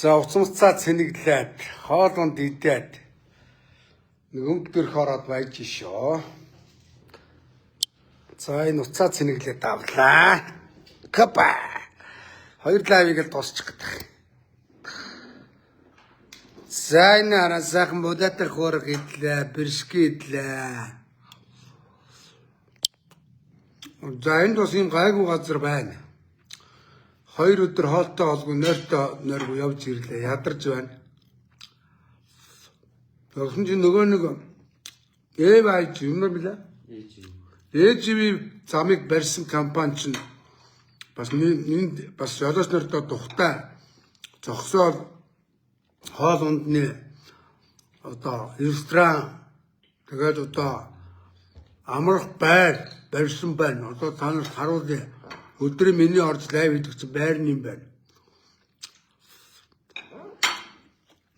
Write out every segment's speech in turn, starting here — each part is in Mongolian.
За уцамцаа цэнэглээд хоолунд идээд нэг өнгөдөрх ороод байж шоо. За энэ уцаа цэнэглээд авлаа. Капа. 2 лавыг л дуусчих гэдэг. За энэ арасаахан будатар хөөрг идлээ, бэршки идлээ. За энд бас юм гайгүй газар байна. 2 өдөр хоолтой холгүй нойргүй явж ирлээ. Ядарч байна. Тэгсэн чинь нөгөө нэг Эвайч юм байна. ээживи замыг барьсан компани чинь бас бас жолооч нартаа тухтай зогсоол хоол ундны одоо ресторан тэгээд одоо амрах байр барьсан байна. Одоо та нарт харуулъя. Өдрийн миний орж лайв хийдэг чинь байр юм байна.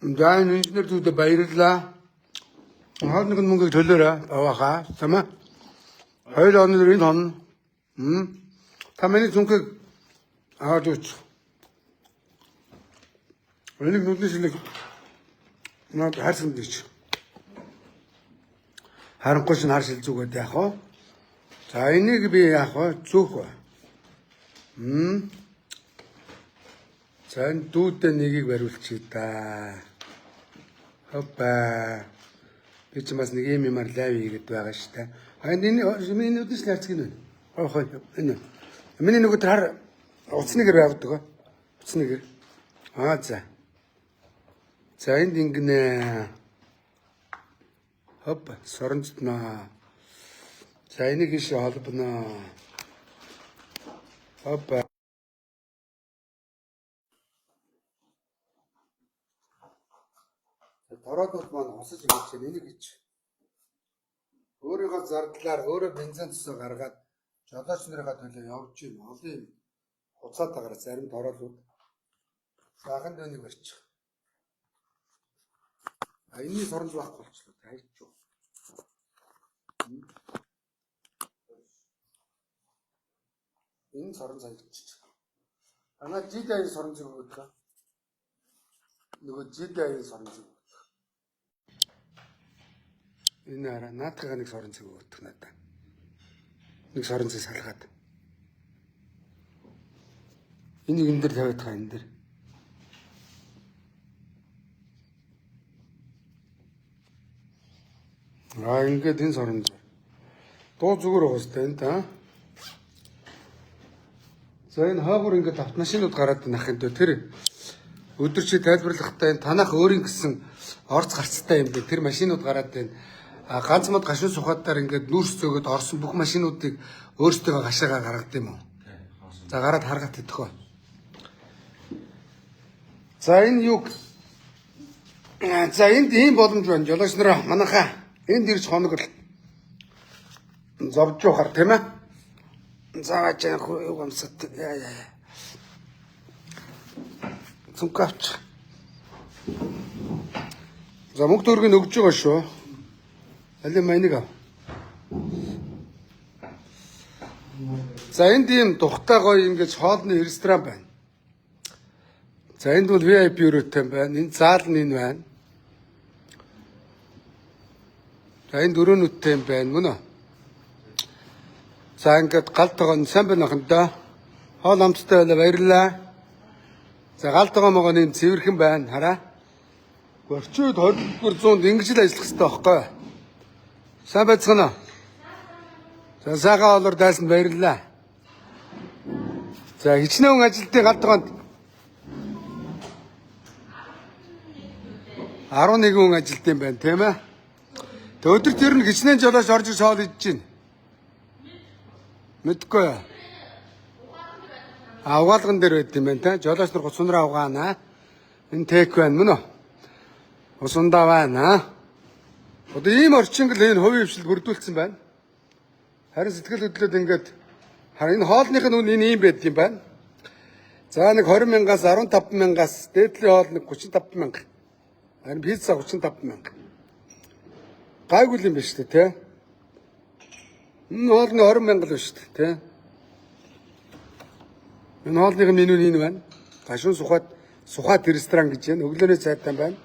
Дан инженер дүүд баярлаа. Хаалныг мөнгөийг төлөөрэй. Авааха. Тамаа. 2 оноор энэ хон. Та миний зүнхийг аваад үуч. Энийг нүдний шилэг над харсан дийч. Харанхуй шин хар шил зүгээд яах вэ? За энийг би яах вэ? Зөөх. За энэ дүүдээ нэгийг бариулчих та. Хопа. Би ч бас нэг юм ямар лайв хийгээд байгаа шүү дээ. Энэ миний нүднээс харцг нь. Оохой энэ. Миний нөгөө тэр уцны гэр авдаг. Уцны гэр. За. За энд ингэнэ. Хоп, соронцтнаа. За энийг иш холбоно. Хоп. Тороод маань хосож ирж байна. Энийг ич. Өөрийнхөө зардлаар өөрөө бензин цусаа гаргаад жолооч нарыгаа төлөө явж юм. Олон юм хуцаад тагаар зарим тороолууд. Сахан дэнийг барьчих. Энэний соронж байхгүй болчихлоо. Хайчуу. Энэ соронж хайчих. Анаа жидээ соронж өгөх. Нөгөө жидээ соронж өгөх. Энэ араа наатайгаа нэг соронж өгөх надад. Нэг соронж салгаад. Энийг энэ дээр тавиад байгаа энэ дээр. Ингээд энэ соронж. Дуу зүгээр уустай энэ та. За энэ хаагур ингээд автомашинууд гараад нах энэ тэр өдөр чи тайлбарлахдаа энэ танах өөрийн гэсэн орц гарцтай юм бэ. Тэр машинууд гараад байна. Ганц мод гашуун сухадаар ингээд нүүрс зөөгөд орсон бүх машинуудыг өөрсдөө гашаагаа гаргадаг юм уу? За гараад харгаад идэх. За энэ юу? За энд ийм боломж байна. Жолооч нараа манайхаа энд ирж хоног л зовж явахар тийм ээ. За чаа юу гомсот яа. Цумкавч. За мөнгө төгрөгийг өгж байгаа шүү. Алин майныг ав. За энд ийм тухтай гоё ингэж хоолны ресторан байна. За энд бол VIP өрөөтэй байна. Энэ заал нь энэ байна. За энэ 4 нүдтэй юм байна мөн үү? За ингээд галт байгаа нь сайн байна хандаа. Хоол амттай байлаа баярлаа. За галт байгаа мого нэм цэвэрхэн байна хараа. Орчууд 20-р зуунд ингэж л ажиллах хэрэгтэй байхгүй. Сайн байцгаана. За сайхан олор дайсан баярлаа. За хичнээн ажилтны галт байгаанд 11 хүн ажилтны байна тийм ээ. Тэг өдөр тэр нь хичнээн жолооч орж иж хоол идэж байна. Мэдгүй. Авгаалган дээр байд юм байна те. Жолооч нар гуцнараа авгаана. Энэ тек байна мөн үү? Усундаа байна. Одоо ийм орчингл энэ хувийн хвшил бүрдүүлсэн байна. Харин сэтгэл хөдлөлд ингээд энэ хоолных нь үн энэ ийм байд юм байна. За нэг 20 мянгаас 15 мянгаас дээдлийн хоол нэг 35 мянга. Харин пицца 35 мянга. Гайгүй юм байна шүү дээ те. Энэ хоол нь 20 мянга л байна шүү дээ те. Энэ хоолны меню нь энэ байна. Гашуун Сухат ресторан гэж байна. Өглөөний цайтай байна.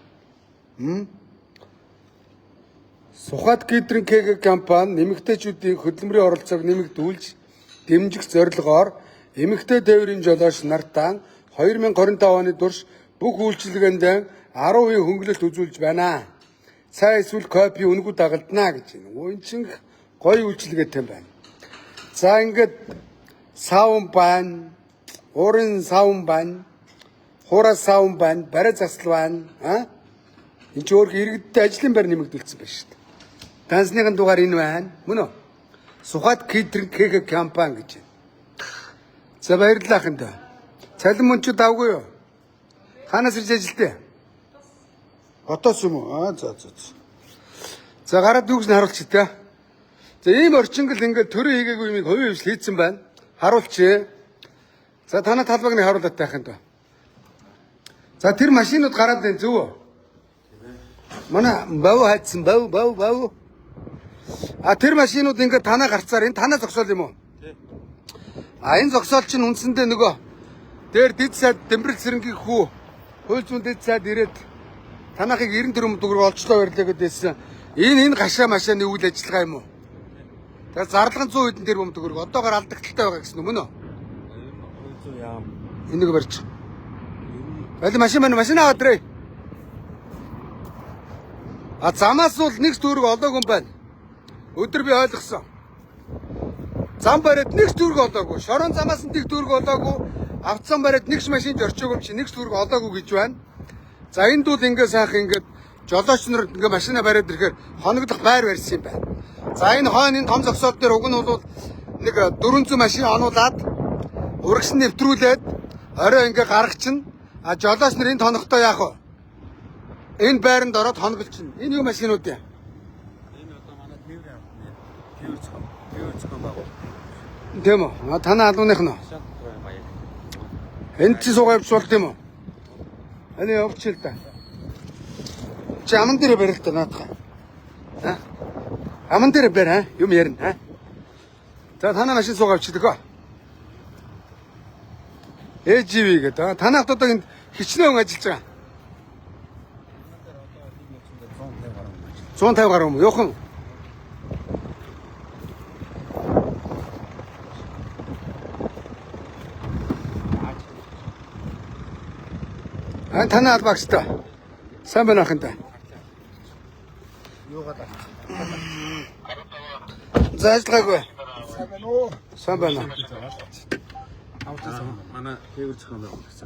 Сухат Catering KG компани эмэгтэйчүүдийн хөдөлмөрийн оролцоог нэмэгдүүлж дэмжих зорилгоор эмэгтэй тээврийн жолооч нартаа 2025 оны турш бүх үйлчилгээнд 10% хөнгөлөлт үзүүлж байна. Цай эсвэл кофе үнэгүй дагалдана гэж байна. Өн чин гоё үйлчилгээтэй байна. За ингээд саун байна. Уран саун байна. Хуура саун байна. Барай засал байна. Энд ч өөр иргэдтэй ажлын байр нэмэгдүүлсэн байна шүү дээ. Ганцныхын дугаар энэ байна. Мөн үү? Сухат Catering KG компани гэж байна. За баярлалаа хэнт. Цалин мөнчүүд авгүй юу? Ханаас ирж ажилтээ? Хотоос юм уу? За. За гараад дүүгс нь харуулчих та. За ийм орчингл ингээд төрөө хийгээгүй юмыг хувийн хвшил хийцэн байна. Харуулчих. За танай талбайг нь харуулаад тайхын доо. За тэр машинууд гараад байна зөв үү? Манай бав хайцсан бав. Тэр машинууд ингээд танаа гарцаар энэ танаа зогсоол юм уу? Тий. Энэ зогсоол чинь үндсэндээ нөгөө дээр дэд сайд Дэмбэрэл Цэрэнгийн хүү хууль зүйн дэд сайд ирээд танахыг 90 төгрөг төгрөг олчлоо барьлаа гэдээсэн. Энэ гашаа машааны үйл ажиллагаа юм уу? Тэгээ зарлага 100 хэдэн тэрбум төгрөг одоогоор алдагдaltaй байгаа гэсэн үг мөн үү? Энийг барьчих. Бали машин аваад ирээ. Замаас бол нэг төгрөг олоогүй юм байна. Өдөр би ойлгосон. Зам бариад нэг төгрөг олоогүй. Шорон замаас нэг төгрөг олоогүй. Автсан бариад нэг машин зорчоогүй юм чи нэг төгрөг олоогүй гэж байна. За энд бол ингээ сайхан ингээд жолооч нар ингээ машина бариад ирэхээр хоногдох байр барьсан юм байна. За энэ хойно энэ том зогсоол дээр уг нь бол нэг 400 машин онуулаад урагш нь нэвтрүүлээд орой ингээ гаргачихна. Жолооч нар энд хоногтой яах вэ? Энэ байранд ороод хонголчихно. Энэ юу машинууд юм? Энэ одоо манай тээврийн багуу. Тийм үү? Танай алууных нь. Энд чи суугаа явуулт юм уу? Эний явуулчих л да. Чи аман дээр барих та наадах. Аман дээр барь юм ярина. За танай машин суугаа авчихдаг. ээживи гэдэг. Танайд одоо энд хичнээн ажиллаж байгаа. 150 гаруй юм. Йохан. Танай албаагчтай. Сайн байна ахын та. Юугаад аа. За ажиллагаагүй. Сайн байна уу? Сайн байна. Манай тээвэр зохион байгуулагч.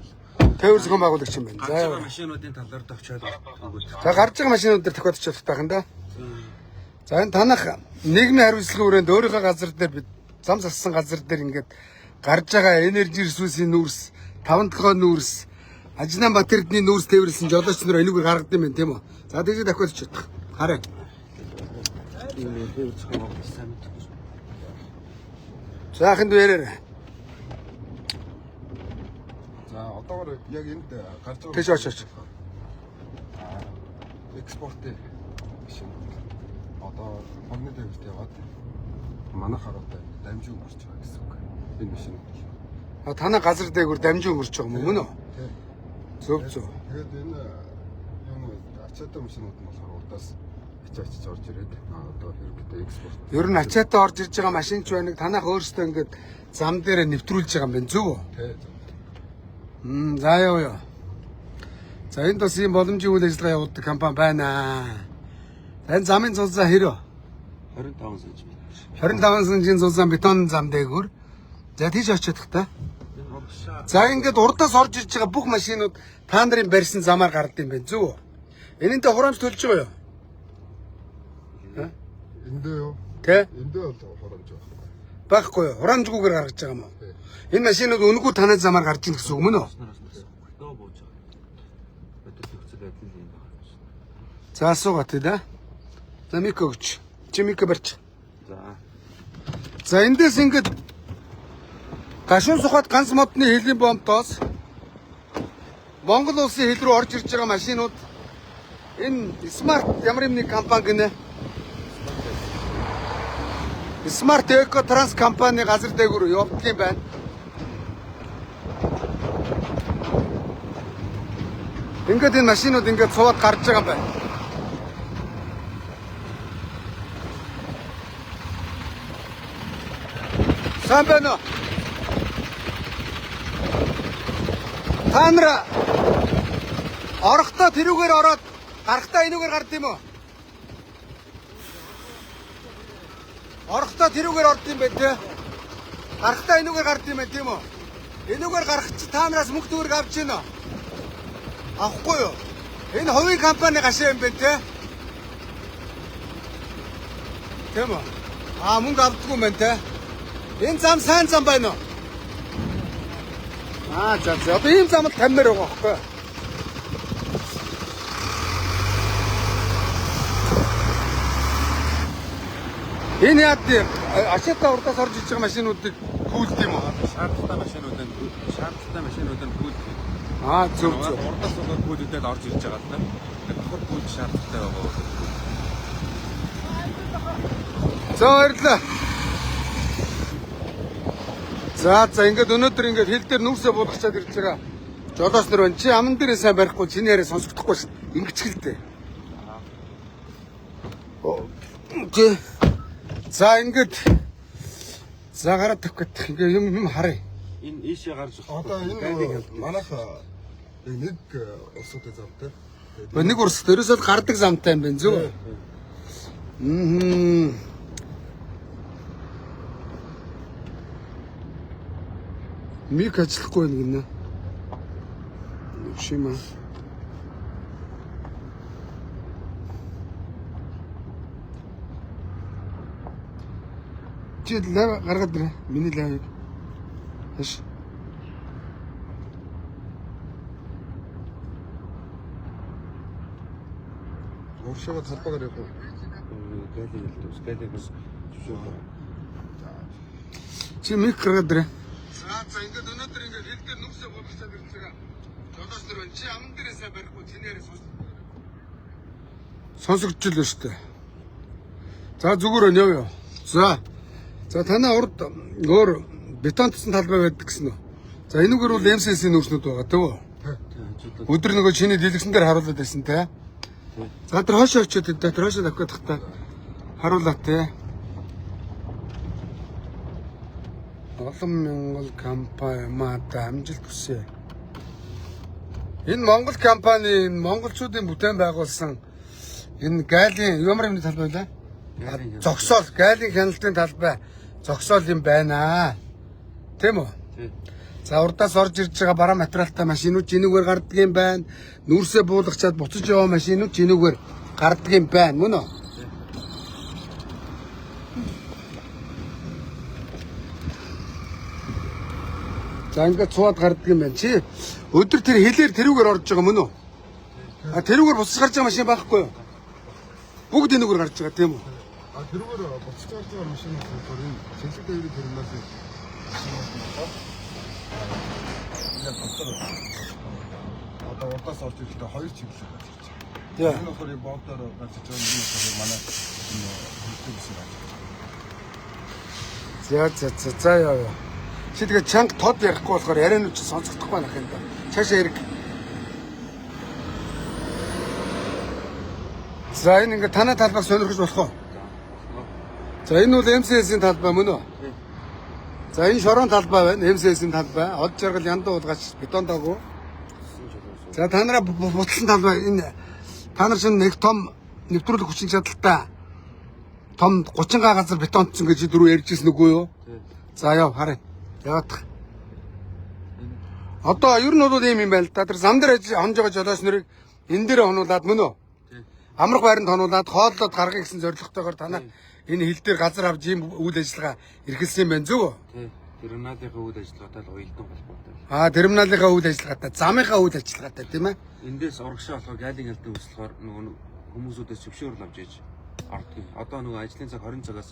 Тээвэр зохион байгуулагч юм байна. За машинуудын талаар товчоод өгөөд. За гарч байгаа машинууд дээр тохиолдож болох таахан да. За энэ танах нийгмийн хариуцлагын хүрээнд өөрийнхөө газар дээр бид зам зассан газар дээр ингээд гарч байгаа энержи ресурсийн нүүрс, 5 толгой нүүрс, Ажнан Батэрдний нүүрс тээвэрлсэн жолооч нар энийг гаргад юм байна тийм үү? За тэгж дахиад чадах. Хараа. Тийм тээвэр зохион байгуулагч сайн мэдгүй. За хинд яраарай. Одоогор яг энд гарч байгаа. Тэш очооч. Экспортын машин. Одоо хонны төвөрт яваад манайх хараатай дамжин гарч байгаа гэсэн үг. Энэ машин. Танай газар дээгүүр дамжин өнгөрч байгаа юм уу? Зөв. Тэгээд энэ юм ачаатай машинууд нь болохоор урдаас очиж орж ирээд одоо хэрэгтээ экспорт. Ер нь ачаатай орж ирж байгаа машинч байна. Танайх өөрсдөө ингээд зам дээр нэвтрүүлж байгаа юм байна. Зөв үү? Тий. За яа. За энд бас ийм боломжийн үйл ажиллагаа явуулдаг компани байна. Энэ замын цуцаа хэрэг 25 сая. 25 сая цуцаа бетон зам дээгүүр. За тийш очиодох та. За ингээд урдаас орж ирж байгаа бүх машинууд та нарын барьсан замаар гардаг юм байна. Зөв үү? Энэнтэй хураамж төлж байгаа юу? Эндээ юу? Тэ? Эндээ бол хураамж байгаа. Байхгүй юу? Хураамжгүйгээр гаргаж байгаа юм уу? Энэ машинууд үнэгүй танай замаар гарч ийн гэсэн үг мөн үү? За асуугаа тий да. За мик өгч. Чи мик барьч. За эндээс ингээд Гашуун Сухат ганц модны хэлийн бомбтоос Монгол улсын хил рүү орж ирж байгаа машинууд энэ Smart ямар нэг компани гинэ. Smart Eco Trans компани газар дээгүүр явдаг юм байна. Ингээд энэ машинууд ингээд цуваад гарч байгаа юм байна. Сайн байна уу? Та нар орохдоо тэрүүгээр ороод гарахтаа энүүгээр гард юм уу? Орохдоо тэрүүгээр орд юм байна те. Гарахтаа энүүгээр гард юм байна тийм үү? Энүүгээр гарах чи та нараас мөнгө төгрөг авч гинэ. Авахгүй юу? Энэ хувийн компани гашаа юм байна те. Тийм үү? Мөнгө авдаггүй юм байна те. Энэ зам сайн зам байна уу? За. Одоо ийм замд тамир байгаа байхгүй. Энэ яад ашигтай урдаас орж иж байгаа машинуудыг хүүлд юм уу? Шаардлагатай машинуудад хүүлдэг. Зөв. Урдаас болоод хүүлдээд орж ирж байгаа л да. Тэгэхээр хүүлд шаардлагатай байгаа. За баярлалаа. За ингээд өнөөдөр ингээд хил дээр нүрсээ буулгачаад ирж байгаа. Жолооч нар байна. Чи аман дээрээ сайн барихгүй чиний яриа сонсогдохгүй шүү. Ингэчгэлтэй. Окей. За ингээд гараад тавих гэдэг. Ингээ юм харъя. Энэ ийшээ гарч Одоо энэ манайха нэг усуудын замтай. Нэг урсгал ерөөсөө гардаг замтай юм байна зөв. Мик ажиллахгүй байна гинэ. Шимаа. Чи лав гаргаад ирэ. Миний лавыг. Хэш. Уршигаа талбайгаар явах уу? Гэлээс Чи мик гаргаад ирэ. За ингээд өнөөдөр ингээд хил дээр нүрсээ буулгачаад ирж байгаа. Жолооч нар байна. Чи аман дээрээ сайн барихгүй чиний яриа сонсогдож л шүү дээ. За зүгээр өн яв. За танаа урд өөр бетонтсан талбай байдаг гэсэн үү? За энүүгээр бол МСС-ийн нүрснүүд байгаа тийм үү? Өдөр нөгөө чиний дэлгэсэн дээр харуулдаг байсан те. За тэр хойшоо очиод тэр хойшоо давхих тахта харуулаа те. Олон Монгол компани мата амжилт хүсье. Энэ Монгол компани монголчуудын бүтээн байгуулсан энэ гайлын ямар юмны талбай вэ? Зогсоол гайлын хяналтын талбай зогсоол юм байна. Тийм үү? Тийм. За урдаас орж ирж байгаа бараа материалтай машинууд чинүүгээр гардаг юм байна. Нүрсээ буулгачаад буцаж яваа машинууд чинүүгээр гардаг юм байна. Мөн үү? За ингээд цууд гардаг юм байна. Чи өдөр тэр хэлээр тэрүүгээр орж байгаа мөн үү? Тэрүүгээр буцаж гарч байгаа машин байхгүй юу? Бүгд энүүгээр гарч байгаа тийм үү? тэрүүгээр буцаж гарч байгаа машин болохоор энэ цэнхэг дээрээ тэрнээс одоо урдаас орж ирэхдээ хоёр чиглэл гарч ирж байгаа. Тийм. Энэ болохоор энэ боодоор гарч иж байгаа юм болохоор манай хөлтөг гэсэн гарч. За яа. Чи тэгээ чанга тод ярихгүй болохоор ярианууд чи сонсохдохгүй байх юм да. Цаашаа яриг. За энэ ингээ танай талбайг сонирхож болох уу? За энэ бол МСС-ийн талбай мөн үү? За энэ шорон талбай байна. МСС-ийн талбай. Од жаргал яндаа уулгаач бетон даагүй. За та нараа бутлан талбай энэ та нар чинь нэг том нэвтрүүлэх хүчин чадалтай том 30 га газар бетонтсон гэж дөрөв ярьжсэн үгүй юу? За яв харъя. Яваадах. Одоо ер нь бол ийм юм байна л да. Тэр зам дээр хонж байгаа жолооч нарыг энэ дээр хонуулаад мөн үү? Амрах байранд хонуулаад хооллоод гаргах гэсэн зорилготойгоор танаа энэ хил дээр газар авч ийм үйл ажиллагаа эрхэлсэн юм байна зөв үү? Тийм. Терминалынхаа үйл ажиллагаатай л уялдан холбоотой. Терминалынхаа үйл ажиллагаатай, замынхаа үйл ажиллагаатай тийм ээ? Эндээс урагшаа болохоор гайлын хялтын үүслэхээр нөгөө хүмүүсүүдээс зөвшөөрөл авч иж ордгийг. Одоо нөгөө ажлын цаг 20 цагаас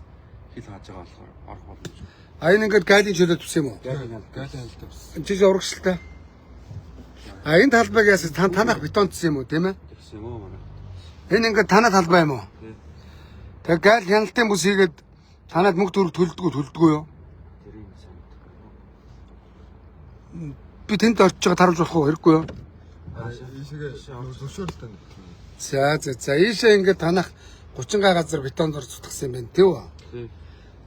хил хааж байгаа болохоор орох боломж. Энэ ингээд гайлын чөлөөт төс юм уу? Гайлын хялт авсан. Чи урагшилтай. Энэ талбайг яасан танах бетонтсон юм уу тийм ээ? Тэгсэн юм уу манай. Энэ ингээд танаа талбай юм уу? Тийм. Тэгээ гайл хяналтын бүс хийгээд танаад мөнгө төгрөг төлдөггүй юу? Тэрийг санагдах. Би тэнд очиж байгаа таруулж болох уу? Хэрэггүй юу? Ийшээгээ зөвшөөрлөлтөнд. За ийшээ ингээд танах 30 га газар бетон зур цутгсан юм байна тийм үү? Тийм.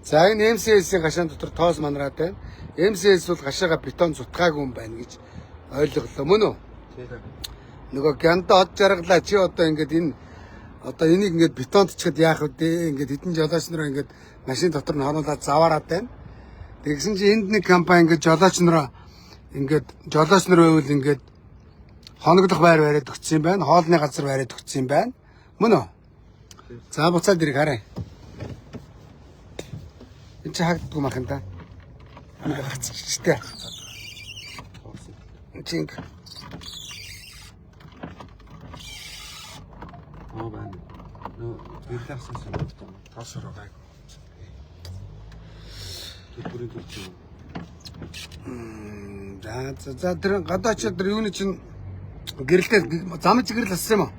За энэ MCS-ийн гашаан дотор тоос манараад байна. MCS бол гашаага бетон зутгаагүй юм байна гэж ойлголоо мөн үү? Тийм. Нөгөө гянда од жаргалаа чи одоо ингээд энэ одоо энийг ингээд бетонд чихэд яах вэ? Ингээд хэдэн жолооч нараа ингээд машин дотор нь хоруулаад заваараад байна. Тэгсэн чи энд нэг компани ингээд жолооч нараа ингээд жолооч нар байвал ингээд хоноглох байр бариад өгсөн юм байна. Хоолны газар бариад өгсөн юм байна. Мөн үү? За буцаад ирэх хараа. Энд чи хаагддаг юм ахын та. Нэг хацчихтэй. Чинг. байна. Нөө бирлахсан санагдсан. Тоосороо гайг. Түрхүүрийн төрч. За тэр гадаач тэр юуны чинь гэрэлтэй замж гэрэл ассан юм уу?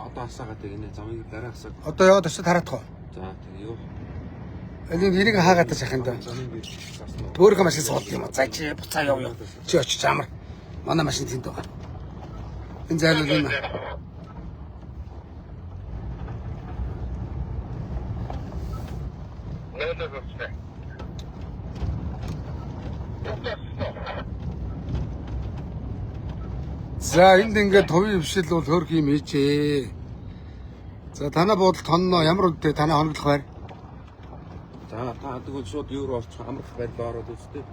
Одоо асаагаад байна. Замыг дараа асаа. Одоо яваад очиж хараадах уу? За тэг юу. Энийг хаагаад тааш ахын да. Замыг заасан. Өөрийнхөө машин суулт юм уу? За чи буцаа яв. Чи очиж амар. Манай машин тэнд байгаа. Энэ зайлуул юм. За энд ингээд товын хвшил бол хөрх юм хийжээ. За танаа буудалд хонноо ямар үнэтэй танаа хоноглох байр? За та тэгвэл шууд юу руу орчих амрах байрлал ороод үзтээ.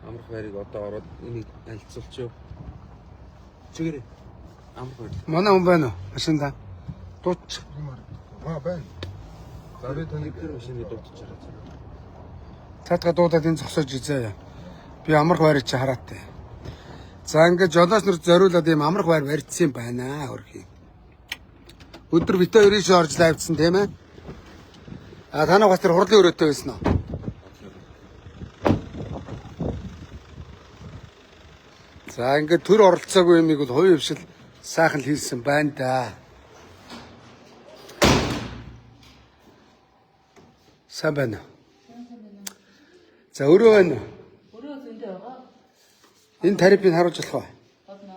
Амрах байрыг одоо ороод энийг алцуулчих. Чигээрээ. Амрах байр. Манай хүн байна уу? Машинда. Дууч. Байна. За би таны Тэр машины дуудаж байгаа. Цаатга дуудаад энэ зогсоож үзээ. Би амрах байрыг чи хараатай. За ингээд жолооч нар зориулаад ийм амрах байр барьдсан байна хөрхий. Өдөр битээ 9 орж лайвдсан тийм ээ. А танаа бас тэр хурлын өрөөтэй байсан уу? За ингээд төр оролцоогүй юмыг бол хувийн хвшил сайхан л хийсэн байна да. Сайн байна. За өрөө байна. Өрөө зөндөө байгаа. Энэ тарифыг харуулж болох уу? Болно.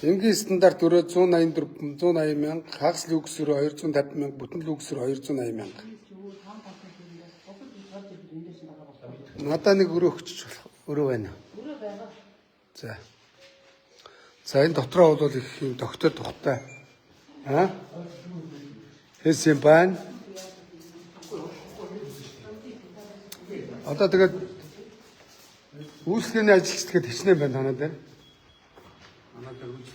Энгийн стандарт өрөө 184 180 мянга, хагас люкс өрөө 250 мянга, бүтэн люкс өрөө 280 мянга. Надаа нэг өрөө өгч болох. Өрөө байна. Өрөө байгаа. За. За энэ дотроо бол их юм тогтор тухтай. Аа? Хэс юм байна. Одоо тэгээд үйлчлэгээний ажилчдад хичнээн байна танаа дээр.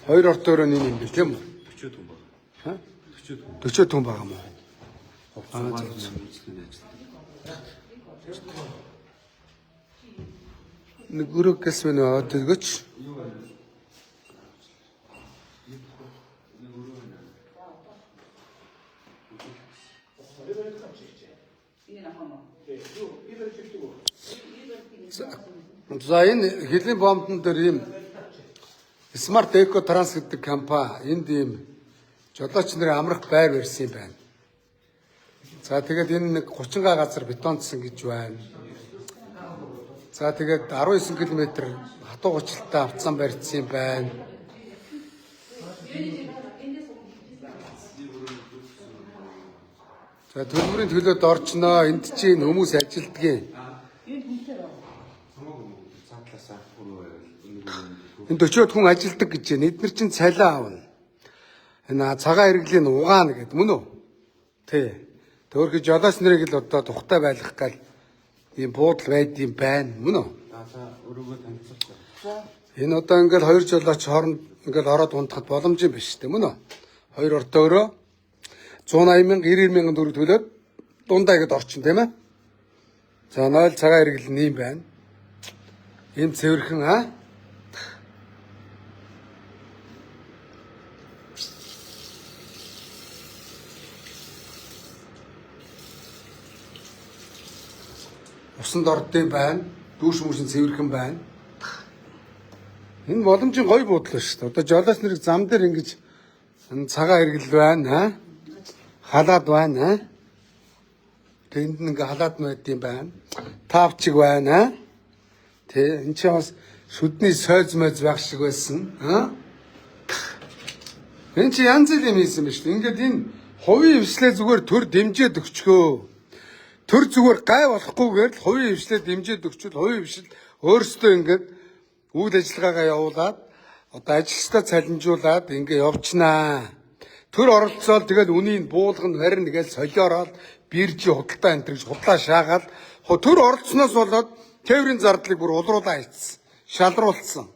Хоёр орт өрөө нэг юм биш тийм үү? 40 хүн байна. Ха? 40 хүн. 40 хүн байгаа юм уу? Нэг өрөө гэс мэн аа тэгэж. За энэ хэлийн бомбон дээр ийм Smart Eco Trans гэдэг компани энд ийм жолооч нарын амрах байр барьсан юм байна. За тэгээд энэ нэг 30 га газар бетонцсон гэж байна. За тэгээд 19 км хатуу гучлалтай автсан барьсан юм байна. За төлбөрийн төлөөд орчноо энд чинь хүмүүс ажилддаг. Энэ 40-од хүн ажилдаг гэж байна. Эдгээр чинь цалиа аавна. Энэ цагаан хэрэглийн угаана гэдэг мөн үү? Тий. Төөрхөж жолооч нарыг л одоо тухтай байлгах гал ийм буудал байд юм байна. Мөн үү? За өрөөгөө танилцуулах. Энэ одоо ингээл хоёр жолооч хооронд ингээл ороод унтахад боломж юм биш үү? Мөн үү? Хоёр ортой өрөө 180 мянга 90 мянган төгрөг төлөөд дундаа ихэд орчин тийм ээ. За 0 цагаан хэрэгэл нэм байна. Ийм цэвэрхэн аа. Усанд ордсон байна. Дүүш мөшин цэвэрхэн байна. Энэ боломжийн гоё буудлаа шүү дээ. Одоо жолооч нарыг зам дээр ингэж цагаан хэрэгэл байна, аа. Халаад байна, аа. Тэнд ингээ халаад байд юм байна. Тавчиг байна, аа. Тэ энэ ч бас Шүдний сойз мойз байх шиг байсан. Энэ чи янз бүрийн юм хийсэн ба шүү дээ. Ингээд энэ хувийн хвшлээ зүгээр төр дэмжээд өгчгөө. Төр зүгээр гай болохгүйгээр л хувийн хвшлээ дэмжээд өгчвөл хувийн хвшил өөрсдөө ингээд үйл ажиллагаагаа явуулаад одоо ажилчдаа цалинжуулаад ингээд явчихнаа. Төр оролцоол тэгэл үнийг буулгана харин тэгэл солиороод биржи худалдаа энэ гэж худлаа шаагаад төр оролцсноос болоод тээврийн зардлыг бүр улруулаа хийцсэн. Шалруулсан.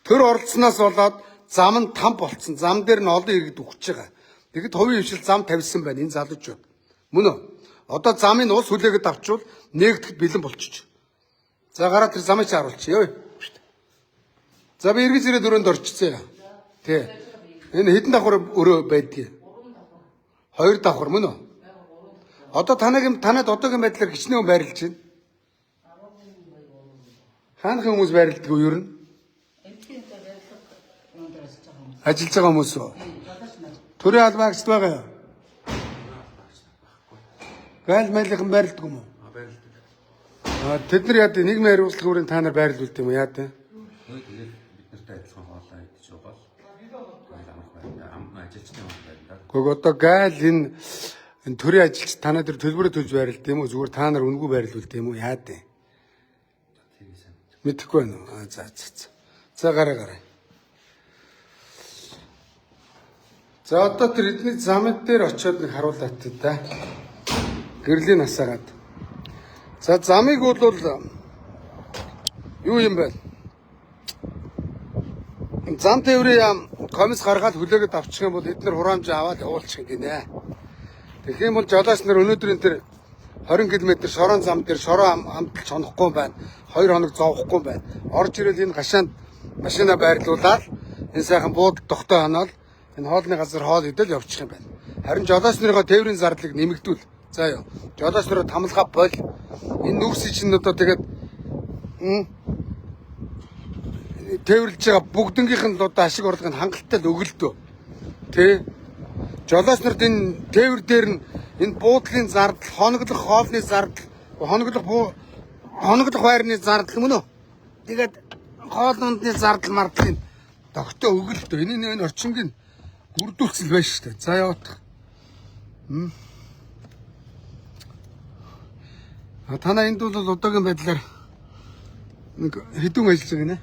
Төр оролцсноос болоод зам нь там болцсон. Зам дээр нь олон иргэд өгч байгаа. Тэгэд хувийн хвшил зам тавьсан байна энэ залуучууд. Мөн үү? Одоо замын ус хүлээгээд авчвал нэгдэхэд бэлэн болчих. За гараа тэр замыг харуулчих. За би эргэж ирээд өрөөнд орчихсон. Тий. Энэ хэдэн давхар өрөө байдгийг? 2 давхар мөн үү? Одоо танад одоогийн байдлаар хичнээн байрлаж байна. Хаанх хүмүүс байрладаг уу ер нь? Ажиллаж байгаа хүмүүс үү? Төрийн албаагчд байгаа юу? Гайл майлхан байрладаг юм уу? Байрлалдаг. Тэд нар яа нийгмийн хариуцлага хүрээнд та нар байрлуулд юм уу яа тэ? Тэгээд бид нартай адилхан хоолоо идэж байгаа л. Ажилчтай юм байна. Гэхдээ одоо гайл энэ төрийн ажилч танаа дээр төлбөрөө төлж байрлалд юм уу? Зүгээр та нар үнгүй байрлуулд юм уу яа тэ? Мэдхгүй байна. За гараа. За одоо тэр эдний замд дээр очиод нэг харуулаад та. Гэрлийн насаагаад. За замыг бол юу юм бэ? Зам тээврийн комисс гаргаад хүлээгээд авчих юм бол эдгээр хураамж аваад явуулчих гинэ. Тэгэх юм бол жолооч нар өнөөдөр энэ тэр 20 км шорон зам дээр шороо амталж хонохгүй байна. 2 хоног зовхгүй байна. Орж ирэл энэ гашаанд машина байрлуулаад энэ сайхан буудалд тогтоо ханаад энэ хоолны газар хоол идэл явчих юм байна. Харин жолооч нарын тээврийн зардлыг нэмэгдүүл. За ёо. Жолооч нараа тамлгаа бол энэ нүрсий чинь одоо тэгээд тээвэрлж байгаа бүгднгийнх нь одоо ашиг орлогыг хангалттай л өгөлдөө. Тэ? Жолооч нарт энэ тээвэр дээр нь энэ буудлын зардал, хоноглох хоолны зардал, хоноглох байрны зардал мөн үү? Тэгээд хоолны зардал мардлын тогтоо өгөлдөө. Энэ орчингийн үрдүүлцэл байна шүү дээ. За явах. Танаа энд бол одоогийн байдлаар нэг хэдэн ажиллаж байгаа нэ?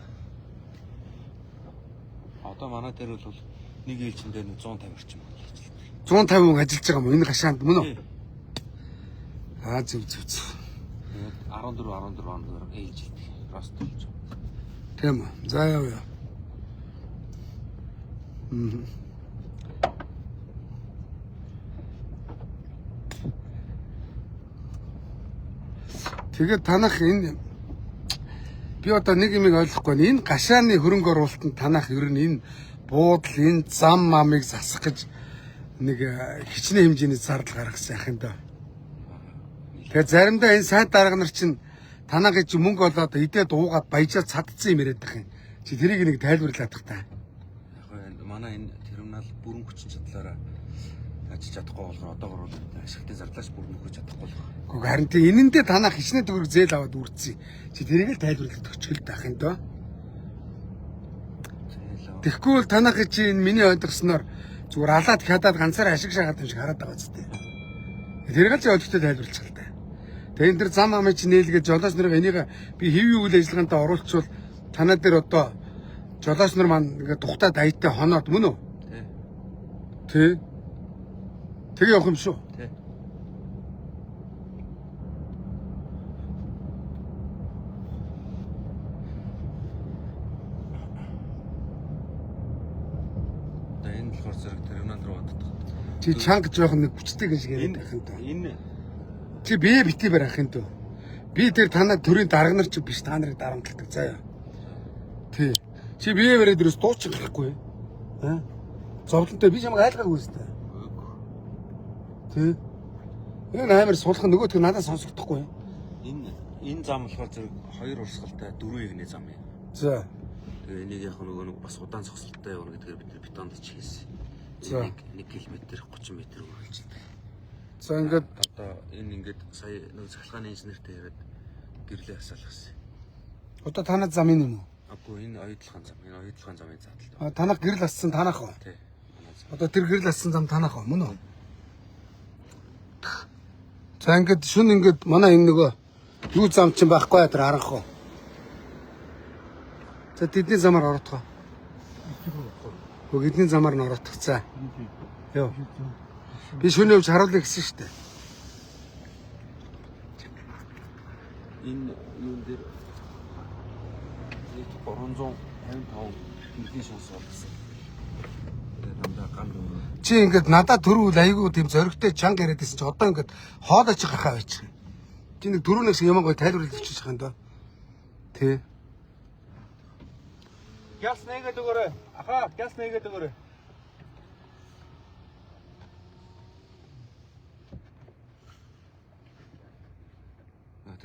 Одоо манай дээр бол нэг ээлжин дээр 150 орчим ажиллаж байна. 150 хүн ажиллаж байгаа юм уу? Энэ гашаанд мөн үү? Зөв. Тэгээд 14 оноор ээлжилдэг. Ростолж. Тийм үү. За яа. Тэгээд танах энэ би одоо нэг юм ойлгохгүй. Энэ гашааны хөрөнгө оруулалтанд танах ер нь энэ буудал, энэ зам мамыг засах гэж нэг хичнээн хэмжээний зардал гаргасан яах юм даа. Тэгээд заримдаа энэ сайд дарга нар чинь танах гэж мөнгө олоод идээд уугаад баяжаад цадцсан юм яриад байх юм. Чи тэрийг нэг тайлбарлаад тах та. Яг манай энэ терминал бүрэн хүчин чадлаараа ажиллаж чадахгүй болохоор одоогор бол ашигтай зардлаач бүрэн өгч чадахгүй л байна. Гэхдээ харин тийм энэндээ танах хичнээн төгрөг зээл аваад үрдсэн. Чи тэрийг л тайлбарлаад өгчөл таах юм доо. Тэгэхгүй бол танах чи энэ миний ойлгосноор зүгээр алаад хадаад ганцаараа ашиг шахаад юм шиг хараад байгаа зү. Тэрийг л ойлгохтой тайлбарлах л та. Тэгээ энэ төр зам амын чи нээлгээд жолооч нарыг энийг би хэвийн үйл ажиллагаанд оруулчвал танаа дээр одоо жолооч нар маань ингээд тухтаад аятаа хоноод мөн үү? Тий. Тэгээ явах юм шүү. Тий. Энэ болохоор зэрэг терминал руу боддог. Чи чанга жоох нэг хүчтэй гэж яриад байх юм даа. Энэ Чи бие битий барих юм дөө. Би тэр танаа төрийн дарга нар чи биш та нарыг дарамтлагдаг заяа. Тий. Чи бие бариад дөрөс дуучих гэхгүй. Зовлонтой би чамайг айлгаагүй өстэй. Тий. Энэ амар сулхан нөгөөдгөө надад сонсогдохгүй. Энэ зам болохоор зэрэг 2 урсгалтай 4 ягны зам юм. За. Тэгээ энийг яг нөгөө бас удаан зогсолттой явна гэдгээр бид бетонд ч хийсэн. За. 1 км 30 м үргэлжилдэг. За ингээд Одоо энэ ингээд сая нэг захлагын инженертэй яриад гэрлээ асаалгасан. одоо танад зам юм уу? Агүй энэ оюутлахын зам. Энэ оюутлахын замын заалтал. Танах гэрэл ассан танах уу? Тий. Манай зам. Одоо тэр гэрэл ассан зам танах уу? Мөн үү? За ингээд шүн ингээд манай энэ нөгөө юу зам чинь байхгүй тэр харанхуу. За тэдний замаар оротгоо. Эдний замаар нь оротгоо. За. Йоо. Би шөнө явж харуулъя гэсэн шүү дээ. Энэ юун дээр 355 гэрлийн шанс болсон. Тэгээд дандаа ган дөрөв. Чи ингээд надад төрүүл айгүй тийм зөрөгтэй чанга яриад байсан чи одоо ингээд хоолойч гарахаа байж чинь. Чи нэг дөрөвнөөс юм гоё тайлбарлаж өччих юм даа. Тий. Газ нэгээд өгөөрэй. Аха, газ нэгээд өгөөрэй.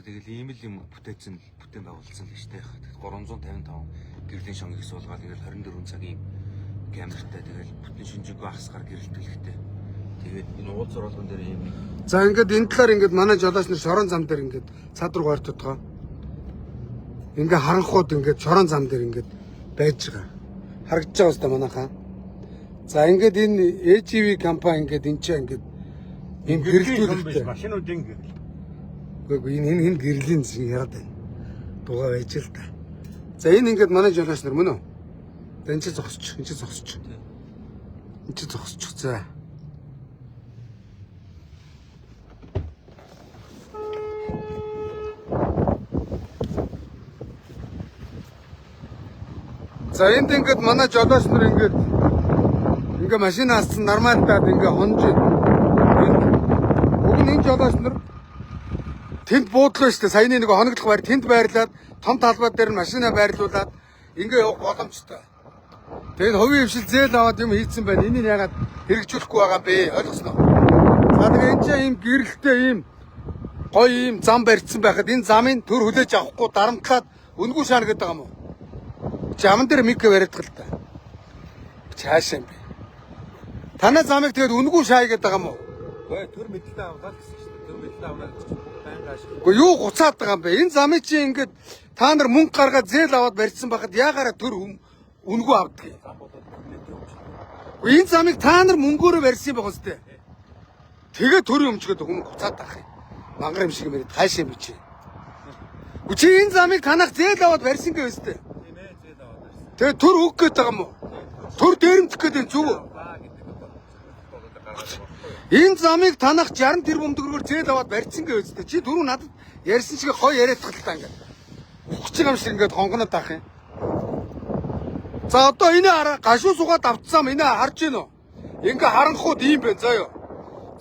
Тэгэл ийм л юм бүтээн байгуулсан л шүү дээ. 355 гэрлийн шонгыг суулгаад тэгэл 24 цагийн камертай тэгэл бүтэн шинжээгөө ахсгаар гэрэлтэлхтэй. Тэгээд энэ уулз оруулган дээр ийм За ингээд энэ талаар ингээд манай жолооч нар шорон зам дээр ингээд цаад руу гортодгоо. Ингээ харанхууд ингээд шорон зам дээр ингээд байж байгаа. Харагдаж байгаа үстэй манайхаа. За ингээд энэ AGV компани ингээд энэ чинь ингээд ийм гэрэлтүүлэлттэй. Машинуудын гэрэл. Гэхдээ энэ гэрлийн зин яриад байна. Дугаа байж л та. За энэ ингээд манай жолооч нар мөн үү? Энэ чи зогсчих. Энэ чи зогсчих. Энэ чи зогсчих. За. За энд ингээд манай жолооч нар ингээд машин ассан нормалтаад ингээд хонж уг нь энэ жолооч нар тэнд буудлаа шүү дээ. Саяны нэг хоногдлох байр тэнд байрлаад том талбай дээр нь машина байрлуулад ингээ явах боломжтой. Тэгээд хувийн хвшил зээл аваад юм хийцэн байна. Энийг яагаад хэрэгжүүлэхгүй байгаа юм бэ? Ойлгосноо. За тэгээд энэ чинь ийм гэрэлтэй ийм гоё ийм зам барьсан байхад энэ замын төр хүлээж авахгүй дарамтлаад үнгүй шаана гэдэг юм уу? Жаман дээр миг бариад гал та. Чаашаа юм бэ. Танай замыг тэгээд үнгүй шаая гэдэг юм уу? Ой, төр мэдлээ аваад гэсэн чинь. Төр мэдлээ аваад байнга ашиг. Гэхдээ юу гуцаад байгаа юм бэ? Энэ замыг чи ингээд та нар мөнгө гаргаад зээл аваад барьсан байхад яагаараа төр үнгүй авдаг юм? Энэ замыг та нар мөнгөөрөө барьсан байх үстэй. Тэгээ төр өмчгöd хүн гуцаад байгаа юм. Мангар юм шиг юм яриад хайшаа юм чи. Чи энэ замыг танах зээл аваад барьсан гээ үстэй. Тэгээ төр өг гээд байгаа юм уу? Төр дээрэмдэх гээд энэ зүг үү? Энэ замыг танах 60 тэрбум төгрөгөөр зээл аваад барьсан гээ үстэй. Чи түрүү надад ярьсан шиг гоё яриад тахалтаа ингээд. Ухчих юм шиг ингээд хонгоноод таах юм. За одоо энэ хараа гашуу сугаад авцсан энэ харж гин үү? Ингээ харанхууд ийм байна заа юу.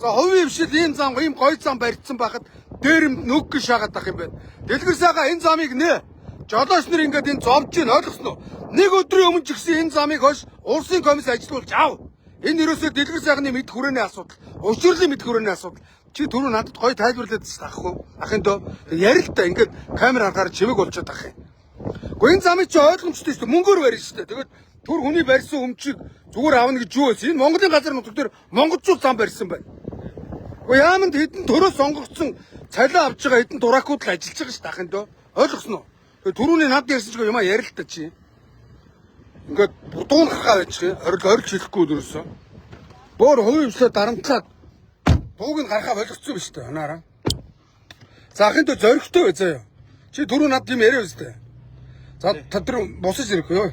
За хувийн хвшил ийм зам ийм гоё зам барьсан байхад дээрэмд нүг шаагаад тах юм байна. Дэлгэр сайгаа энэ замыг нэ. Жолооч нар ингээд энэ зовж гин ойлгосноо. Нэг өдрийн өмнө ч гэсэн энэ замыг хойш улсын комисс ажилуулж ав. Энэ ерөөсөө дэлгэр сайхны мэд хүрээний асуудал, учрлын мэд хүрээний асуудал. Чи түрүү надад гоё тайлбарлаад ч таахгүй. Ахын дөө ярил та ингээд камер харахаар чимэг болчиход ах юм. Гэхдээ энэ замыг чи ойлгомжтой шүү дээ. Мөнгөөр барьж шүү дээ. Тэгээд түр хүний барьсан өмчийг зүгээр авна гэж юу вэ? Энэ Монголын газар нутаг дээр монголчууд зам барьсан байна. Гэхдээ яаманд хэдэн төрөө сонгогдсон цалин авч байгаа хэдэн дуракууд л ажиллаж байгаа шүү дээ. Ахын дөө ойлгосноо. Тэгээд түрүүний над ярьсан ч юм ярил та чи. Ингээд будуун хахаа байж хэ орилж хэлэхгүй дөрөсөө. Бөөр хувийн хвшлээ дарамтлаад бууг нь гарахаа болгоцсон биз дээ анаараа. За ахын дөө зөрөгтэй бай заяа. Чи түрүү над юм яриа үстэй. За тэр босож ирэхгүй юу?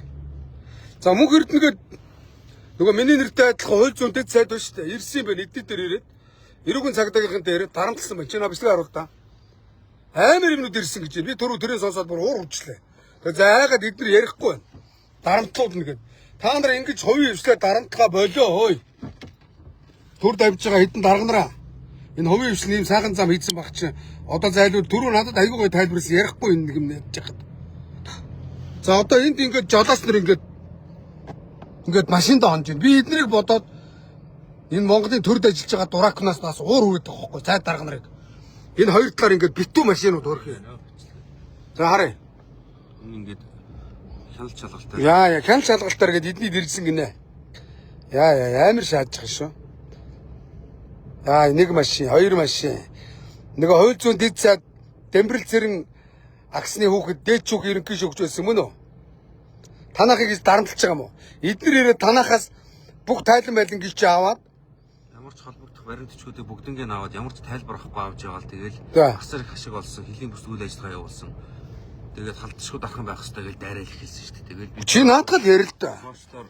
За мөнх эрдэнэгээд нөгөө миний нэртэй адилхан хууль зүйн дэд сайд байна шүү дээ. Ирсэн юм байна эдний дээр ирээд. Эрүүгийн цагдаагийнхын дээр дарамтлсан байна. Чи наа бичлэг харуул та. Амар юмнууд ирсэн гэж би түрүү тэрээ сонсоод бүр уур хурцлаа. Тэгээ заагаад эднэр ярихгүй байна. Дарамтлуулна гэд. Та нар ингэж хувийн хвшлээ дарамтлага болоо хөөе. Түр давж байгаа хэдэн дарганараа. Энэ хувийн хвшлийн ийм сайхан зам хийсэн баг чинь одоо зайлуул түрүү надад аягүй гоё тайлбарласан ярихгүй нэг юм ярьж байгаа. За одоо энд ингээд жолооч нар ингээд машинд онж байна. Би эднэрийг бодоод энэ Монголын төрд ажиллаж байгаа дуракнаас бас уур хүрээд байгаа хөөхгүй. Цай дарга нарыг. Энэ хоёр талаар ингээд битүү машинууд өрөх юм. За харъя. энэ ингээд хяналт шалгалтаар. Яа, хяналт шалгалтаар гээд эдний дэржсэн гинэ. Яа, амар шааж байгаа шүү. Нэг машин, хоёр машин. Нэг хууль зүйн дэд сайд Дэмбэрэл Цэрэн агсны хүүхэд дээд чүг ерөнхий шүүгч байсан мөн үү? танахыг гэж дарамтлаж байгаа юм уу? Эдгээр ирээд танахаас бүх тайлан байлан гэлж аваад Ямар ч холбогдох баримтчгуудыг бүгднийг нь аваад ямар ч тайлбар авахгүй авч яваал тэгэл За. асар их ашиг олсон, хөлийн бүс үйл ажиллагаа явуулсан. Тэгээд халтшгүй дархан байх хэрэгтэй гэж дайрал хэлсэн шүү дээ. Тэгэл чи наадхал ярил л да. Сошиалор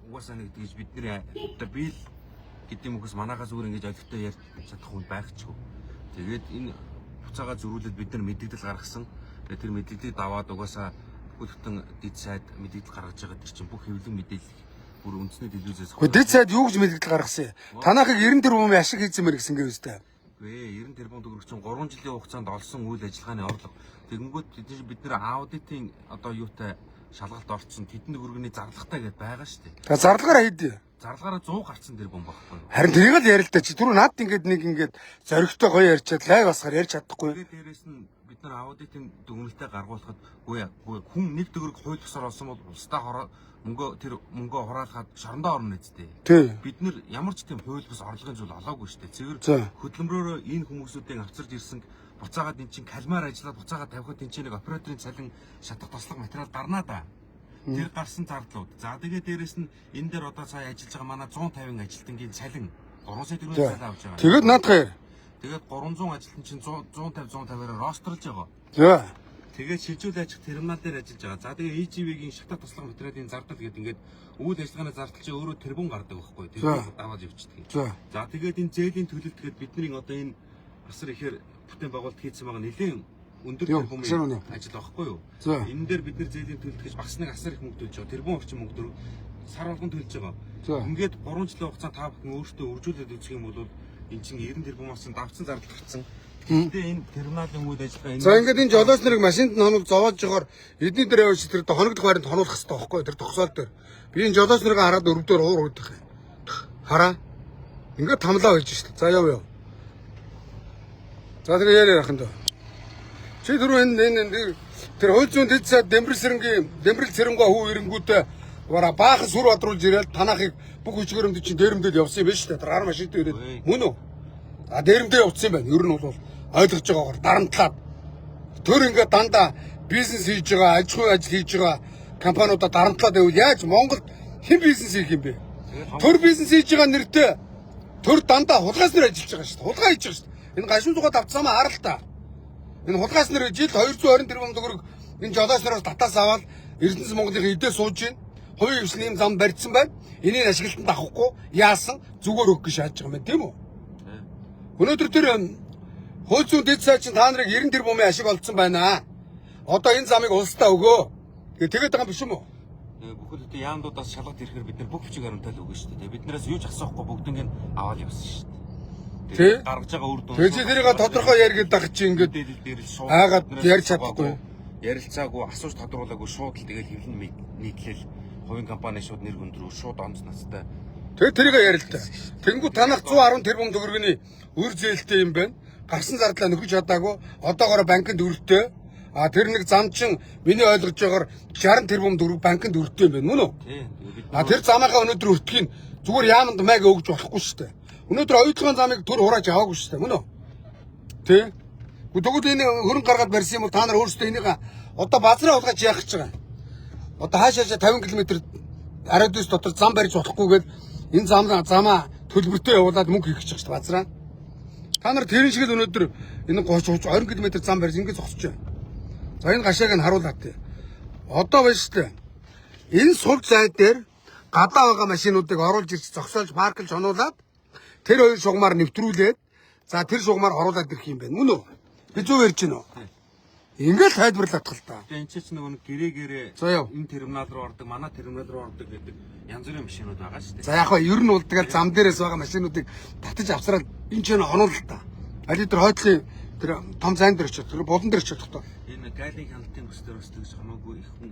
угаасаа нэг тэгж бидний одоо би л гэдэм үгс манахаас өөр ингэж олигтой ярьж чадах хүн байхчгүй. Тэгээд энэ буцаага зөрүүлээд бид нар мэдээлэл гаргасан. Тэгээд тэр мэдээллийг даваад угаасаа бүхэлдэн дэд сайд мэдээлэл гаргаж байгаа тэр чинь бүх хэвлэн мэдээлэл бүр үндэсний телевизээс Гэхдээ дэд сайд юу гэж мэдээлэл гаргасан юм? Танахыг 90 тэрбум ашиг хийсэн мэр гэсэн гэр үстэй. Гээ 90 тэрбум төгрөг чинь 3 жилийн хугацаанд олсон үйл ажиллагааны орлого. Тэгэнгүүт бид нэр аудитын одоо юутай шалгалт орцсон тэдний өргөний зарлагтай гэдээ байгаа шүү дээ. За зарлагаараа хийдээ. Зарлагаараа 100 гарцсан тэрбум байхгүй юу? Харин тэрийг л ярил л да чи түрүү наад ингээд нэг ингээд зоригтой гоё ярьчаад лайв басгаар ярьж чадахгүй. Тэгээд дээрэс нь бид нар аудитын дүгнэлтээ гаргуулахад үгүй хүн нэг төгрөг хууль ёсоор олсон бол улстай мөнгөө хураахад шорондоо орно нэстэ. Тий. Бид нар ямар ч тийм хууль бус орлогын зүйл олоогүй шүү дээ. За. Цэвэр хөдөлмөрөөрөө энэ хүмүүсүүдийг авчирж ирсэн буцаагаад эн чинь калмаар ажиллаад буцаагаад тавихад эн чинь нэг операторын цалин шатах тослог материал гарнаа да. Тэр гарсан зардлууд. За тэгээд дээрэс нь энэ дээр одоо сая ажиллаж байгаа манай 150 ажилтнгийн цалин 3 сая төгрөгийн цалин авч байгаа. Тэгээд наадхаа яар. Тэгээд 300 ажилтан чинь 150-150-аар рострлж байгаа. За. Тэгээд шилжүүл ажих терминал дээр ажиллаж байгаа. За тэгээд EGV-гийн шатах тослог материалын зардал гэдэг ингээд үйл ажиллагааны зардал чинь өөрөө тэрбум гардаг байхгүй. Тэр даваад явчихдаг. За. За тэгээд энэ зээлийн төлөлт гээд бидний одоо энэ асар ихээр бүтээн байгуулалт хийсэн байгаа нэлийн өндөр тэрбумын ажил байхгүй юу? Энэ дээр бид нэр зээлийн төлөлт гэж бас нэг асар их мөнгө төлж байгаа. Тэрбум орчим мөнгө төр сар болгон төлж байгаа. Ингээд 3 жилийн хугацаанд та бүхэн өөртөө үржүүлээд үзэх юм бол эн чинь 90 тэрбумаас давцсан зардал гарсан. Гэтэ энэ терминалын үйл ажиллагаа энэ. За ингээд энэ жолооч нарыг машинд нь хоног зовоож жохоор эдний дээр явж тэр хоногдох байранд хонуулах хэрэгтэй байхгүй тэр тогсоол дээр. Би энэ жолооч нарыг хараад өрөвдөр уур уудах юм. Хараа. Ингээд тамлаа хийж шít. За яв. За тэр яриа яхан дөө. Чи түрүү энэ тэр хууль зүйн дэд сайд Дембрэл Цэрэнгуа хүү ирэнгүүтээ баахан сүр бодруулж ирээл танахыг бүх хүчгэрэмд чинь дээрэмдэд явсан юм байна шүү дээ. Тэр гар машинт ирээд мөн үү? А дээрэмдээ явцсан юм байна. Ер нь бол ойлгож байгаагаар дарамтлаад тэр ингээд дандаа бизнес хийж байгаа, аж ахуйн ажил хийж байгаа компаниудаа дарамтлаад байвал яаж Монголд хэн бизнес хийх юм бэ? Тэр бизнес хийж байгаа нэртэй тэр дандаа хулгайс нэр ажиллаж байгаа шүү дээ. Хулгай хийж байгаа шүү дээ. Энэ гашуун зугаа давцаамаа хараа л та. Энэ хулгайс нэр жилд 220 тэрбум төгрөг энэ жолооч нараас татаас аваад Эрдэнэс Монголын идээ сууж гин хувийн хвшлийн зам барьсан байна. Энийг ашиглалтанд авахгүй яасан зүгээр өг гэж шааж байгаа юм байна тийм үү? Өнөөдөр тэр хууль зүйн дэд сайд чинь та нарыг 90 тэрбумын ашиг олдсон байна. Одоо энэ замыг улсдаа өгөө. Тэгээд байгаа юм биш юм уу? Бүхэл бүтэн яамдуудаас шалгалт ирэхээр бид нар бүх хүчийг харамтал өгнө шүү дээ. Биднээс юу ч асуухгүй бүгднийг нь аваад явсан шүү дээ. Тэгээд гаргаж байгаа үр дүн. Тэгээд тэрийг тодорхой яргээд байгаа чи ингээд аагаад ярьж чадахгүй. Ярилцаагүй, асууж тодруулаагүй шууд л тэгэл хэвлэн нийтлэл хувийн компани шууд нэр хөндрөө шууд онц настай. Тэгээд тэрийг ярилтаа. Тэнгүү танах 110 тэрбум төгрөгийн үр зээлтэй юм байна. Гарсан зардлаа нөхөж чадаагүй. Одоогоор банкнд өртөө. А тэр нэг зам чин миний ойлгож байгаагаар 60 тэрбум төгрөг банкнд өртөө юм байна мөн үү? Тийм. А тэр замынхаа өнөөдөр өртгийг зүгээр яамд маяг өгж болохгүй шүү дээ. Өнөөдөр оюутгын замыг төр хурааж аваагүй шүү дээ мөн үү? Тий. Тэгвэл энэ хөрөнгө гаргаад барьсан юм бол та нар өөрсдөө энийг одоо базраа улгаж яах гэж байгаа. Одоо хаашаа 50 км ариадус дотор зам барьж болохгүйгээд энэ замаа төлбөртөө явуулаад мөнгө хийх гэж байгаа шүү дээ базраа. Та нар тэрэн шиг л өнөөдөр энэ 20 км зам барьж ингэж зогсож байна. За энэ гашааг нь харуулаад тий. Одоо байна шүү дээ. Энэ сувд зайд дээр гадаа байгаа машинуудыг оруулж ирж зогсоолж парклж онуулаад тэр хоёр шугамаар нэвтрүүлээд за тэр шугамаар оруулаад ирэх юм байна. Мөн үү? Би зөв ярьж байна уу? Ингээл тайлбарлаад тал та. Тэгээ энэ ч нөгөө гэрээ энэ терминал руу ордог, манай терминал руу ордог гэдэг янз бүрийн машинууд байгаа шүү дээ. За яг хаа ер нь бол тэгэл зам дээрээс байгаа машинуудыг татаж авсараад энэ ч онуул л та. Али тэр хойдлын тэр том зайн дээр очиж тэр болон дээр очиж тогтоо. Энэ гайлын хяналтын бүс дээр бас тэгж хамаагүй их хүн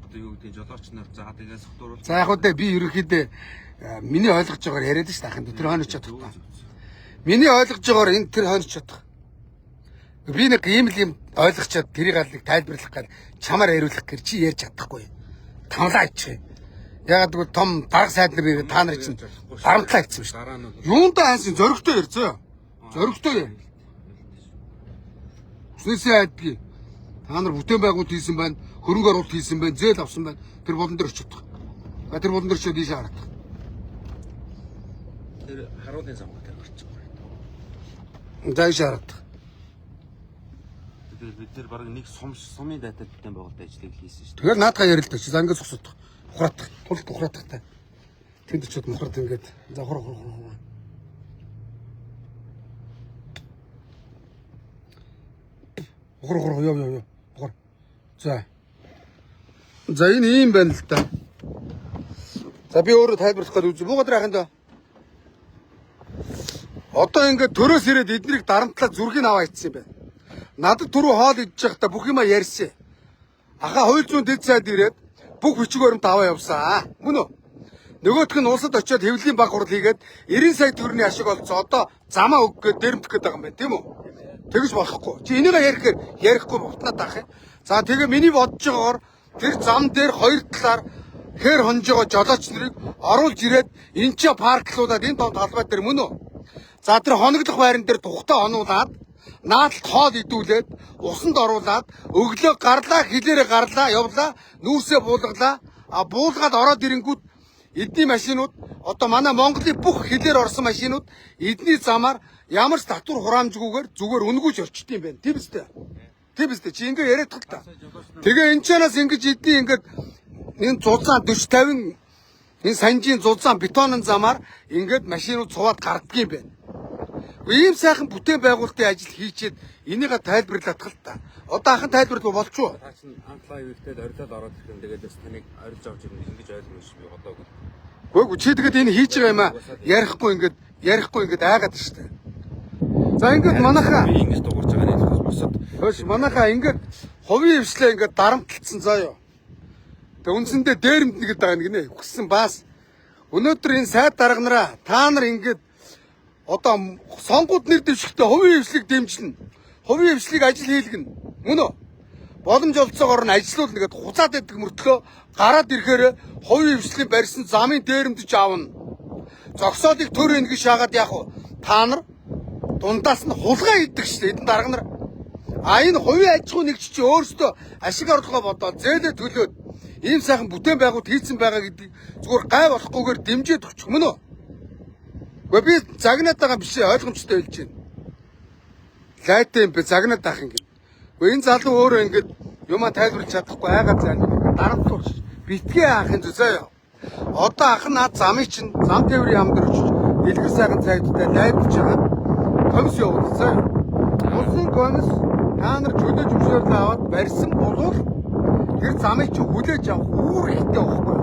одоо юу гэдэг жолооч нар за тэгээс хотуурал. За яг хөө би ерөнхийдөө миний ойлгож байгаагаар яриад шүү дээ. Тэр хойно очиж тогтоо. Миний ойлгож байгаагаар энэ тэр хойно очиж тогтоо. Би нэг ийм л юм ойлгочоод тэрийг алыг тайлбарлах гал чамаар яриулах гэж чи ярьж чадахгүй. Тамлаа ичээ. Ягаад гэвэл том дарга сайд нар ирээ та нар чинь дарамтлаа хийсэн шүү дээ. Юундаа хансын зөрөгтэй ярьцгаа. Зөрөгтэй. Үснээсээ айдгийг. Та нар бүтээн байгуулалт хийсэн байна. хөрөнгө оруулалт хийсэн байна, зээл авсан байна. Тэр болон дээр очиодох. Тэр болон дээр очиод ийшээ харагдах. Тэр харуулын замгаар тэр орчих. За ийшээ харагдах. Тэгээд бид нэр баг нэг сумын датад бүтээн байгуулалт ажлыг хийсэн шүү дээ. Тэгэхээр наадгаа ярилдаг чи. За ингээд зогсоодох. Ухраадах. Тулд ухраадахтай. Тэнд очиод мохорд ингээд. За хор. Хор ёо. Хор. За. За энэ ийм байна л та. За би өөрөө тайлбарлах гээд үзье. Буугаад яах юм даа. Одоо ингээд төрөөс ирээд эднийг дарамтлаад зүргийг аваа ицсэн юм байна. Надад түрүү хоол идэж байхдаа бүх юма ярьсан. Ахаа хууль зүйн дэд сайд ирээд бүх бичиг баримт аваа явсан. Мөн үү? Нөгөөх нь улсад очиод хэвлэлийн баг хурал хийгээд 90 сая төгрөгийн ашиг олцсон. Одоо замаа өгөх гээд дэрэмдэх гээд байгаа юм байна, тийм үү? Тэгэж болохгүй. Чи энийг ярихгүй бутнаад авах юм. За тэгээ миний бодож байгаагаар тэр зам дээр хоёр талаар хэр хонжоогоо жолооч нарыг оруулж ирээд энэ ч парклуулаад энэ тоо талбай дээр мөн үү? За тэр хоногдох байран дээр тухтаа онуулаад наадалт хоол идүүлээд усанд оруулаад өглөө гарлаа хилээрээ гарлаа явлаа нүүрсээ буулгалаа буулгаад ороод ирэнгүүт эдний машинууд одоо манай Монголын бүх хилээр орсон машинууд эдний замаар ямар ч татвар хураамжгүйгээр зүгээр үнгүйж орчт юм байна. Тийм үстэй. Тийм үстэй. Чи ингээ яриад тал та. Тэгээ энэ чанаас ингэж эдний ингээд энэ зузаан 40 50 энэ санжийн зузаан бетонын замаар ингээд машинууд цуваад гарддаг юм байна. Ийм сайхан бүтээн байгуулалтын ажил хийчихэд энийг тайлбарлах л та. Одоо анхан тайлбарлах болчихоо. Та чинь антлаа ивэртэл орилоод ороод ирэх юм. Тэгээд таныг орилж авч ирнэ ингэж ойлгоно шүү би одоо. Гүйгүй чи тэгээд энэ хийж байгаа юм а ярихгүй ингээд айгаад штэ. За ингээд манайхаа би ингэж дуурж байгаа нэг босоод. хөөш манайхаа ингээд хувийн хвшлээ ингээд дарамтлцсан заяа. Тэг үндсэндээ дээрэмд нэгэд байгаа нэг нэ хүссэн баас. Өнөөдөр энэ сайд дарга нараа та нар ингээд одоо сонгууд нэр дэвшигтэй хувийн хвшлийг дэмжинэ. Хувийн хвшлийг ажил хийлгэнэ. Мөн үү? Боломж олцоогоор нь ажиллуул нэгэд хуцаад идэх мөртлөө гараад ирэхээр хувийн хвшлийн барьсан замын дээрэмдж аавна. Зогсоодыг төр ингэж шаагаад яах вэ? Та нар дундаас нь хулгай идэх штэ эдэн дарга нар. А энэ хувийн аж ахуй нэгч чи өөрөөсөө ашиг орлогоо бодоод зээлээ төлөөд ийм сайхан бүтээн байгуулалт хийцэн байгаа гэдгийг зүгээр гай болохгүйгээр дэмжиж өгчих мөн үү? Гэхдээ би загнаад байгаа биш ойлгомжтой хэлж байна. Лайтай юм бэ загнаад байх юм. Гэхдээ энэ залуу өөрөө ингэж юмаа тайлбарлаж чадахгүй айгаад заа. Дарамтлууч битгий аахын зөө. Одоо ах наад замыг чинь зам тээврийн яам дээр очиж дэлгэр сайхан цайдтай лайвлж байгаа. Комисс явуулсан. Улсын комисс та нар чөлөөж өгшөөрөл аваад барьсан болов тэр замыг чи хүлээж авах үүр ихтэй байхгүй.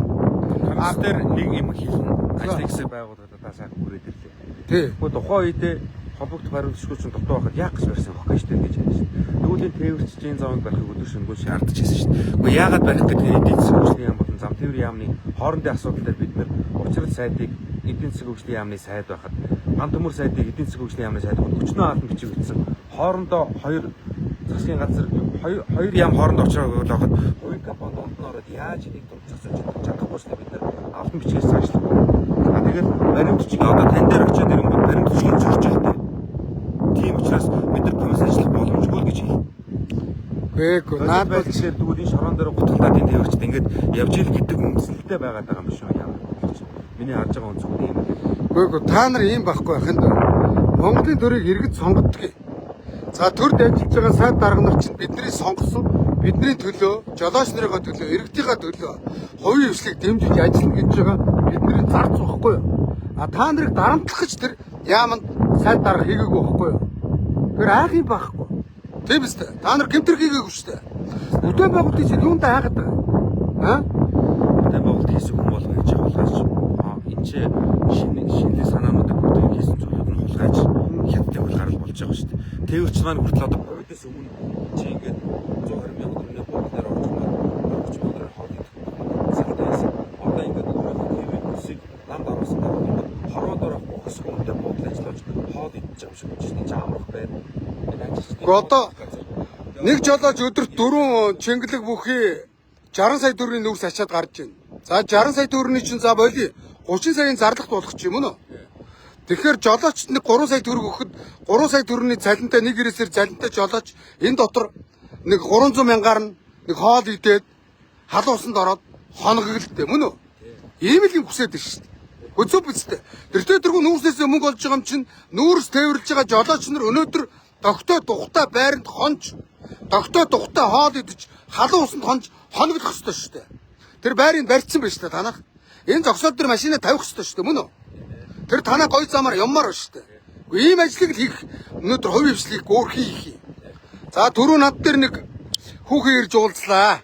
Комисс дээр нэг юм хийлэн ажил хэсэг байгууллагаа сайхан хүрээд ирлээ. Тий. Гэхдээ тухайн үедээ холбогдох баримтчгүй чинь дутуу байхад яах гэж барьсан бохоо штэ гэж хэлсэн шүү дээ. Нөгөөлийн тээвэрч чинь замыг барихыг өдөр шөнөгүй шаардж байсан шүү дээ. Гэхдээ яагаад барих гэдэг нь эдийн засгийн хөгжлийн яам болон зам тээврийн яамны хоорондын асуудал дээр бид нэр учрал сайдыг эдийн засгийн хөгжлийн яамны сайд байхад ган төмөр сайдыг эдийн засгийн хөгжлийн яамны сайд өчнөө алан бичиг өгсөн. Хоорондоо хоёр засгийн газар хоёр яам хооронд очроод байхад хувийн компани донд нь ороод яаж энийг дурдсаж чадахгүй шүү дээ бид нэр алан бичгээс цаашлах. Тэгээд баримтчиг одоо тань дээр очиод ирэнгүүт баримтчгийн зөрж явах. Тийм учраас бид нар комисс ажиллах боломжгүй гэж хэлсэн. Гээгүй наад бол жишээ дүүд энэ шорон дээр гутгалаад энэ тээвэрчд ингээд явж ил гэдэг үндсэлтэй байгаад байгаа юм шүү яа. Миний харж байгаа үнцгүй юм. Гээгүй та нар ийм байхгүй байхын доо. Монголын төрийг иргэд сонгодог. За төрд ажиллаж байгаа сайд дарга нар чинь бидний сонгосон бидний төлөө, жолооч нарын төлөө, иргэдийн төлөө хувийн хвшлийг дэмжиж ажиллана гэж байгаа бидний зарц байхгүй юу? А та нарыг дарамтлах гэж тэр яамд сайд дарга хийгээгүй байхгүй юу? Тэр айх юм байхгүй. Тийм үстэй. Та нар гэмтэр хийгээгүй шүү дээ. Бүтээн байгуулалтын чинь юунд айгаад байгаа? Аа? Бүтээн байгуулалт хийсэн хүн болго гэж хулгайч. Энэ ч шинэ санаануудыг бүтээн хийсэн зүйлүүд нь хулгайч хятадын хөл гарал болж байгаа шүү дээ. Тээвэрч маань хүртэл одоо ковидээс өмнө чи ингээд 120 мянган төгрөгийн бодлоор орж байгаа 30 мянган хоол идэх салтайсан. Одоо ингээд тээвэрчийг намд оруулсан байгаа. Хороодоор бохос хүмүүстээ бодол ажиллаж хоол идэж байгаа шүү дээ. Чи амрах байна. Одоо нэг жолооч өдөрт 4 чингэлэг бүхий 60 сая төгрөгийн нүүрс ачаад гарч байна. За 60 сая төгрөгийн чинь за боли 30 саяын зарлагт болох ч юм уу? Тэгэхээр жолоочд нэг 3 сая төгрөг өгөхөд 3 сая төгрөгийн цалинтай нэг ирээсээр цалинтай жолооч энэ дотор нэг 300 мянгаар нэг хоол идээд халуусанд ороод хоноглолтой мөн үү? Ийм л юм хүсээд байна шүү дээ. Хөцөө бицтэй. Тэр тэргүй нүүрсээсээ мөнгө олж байгаа юм чинь нүүрс тээвэрлж байгаа жолооч нар өнөөдөр тогтоо тухтай байранд хонж, тогтоо тухтай хоол идэж, халуусанд хонж хоноглох ёстой шүү дээ. Тэр байрыг барьцсан байна шүү дээ танах. Энэ зогсоол дээр машинаа тавих ёстой шүү дээ мөн үү? Тэр танаа гой замаар юммаар байна шүү дээ. Ийм ажлыг л хийх өнөөдөр хувь хвшлийг өөрхий хийх юм. За түрүү над дээр нэг хүүхэн ирж уулзлаа.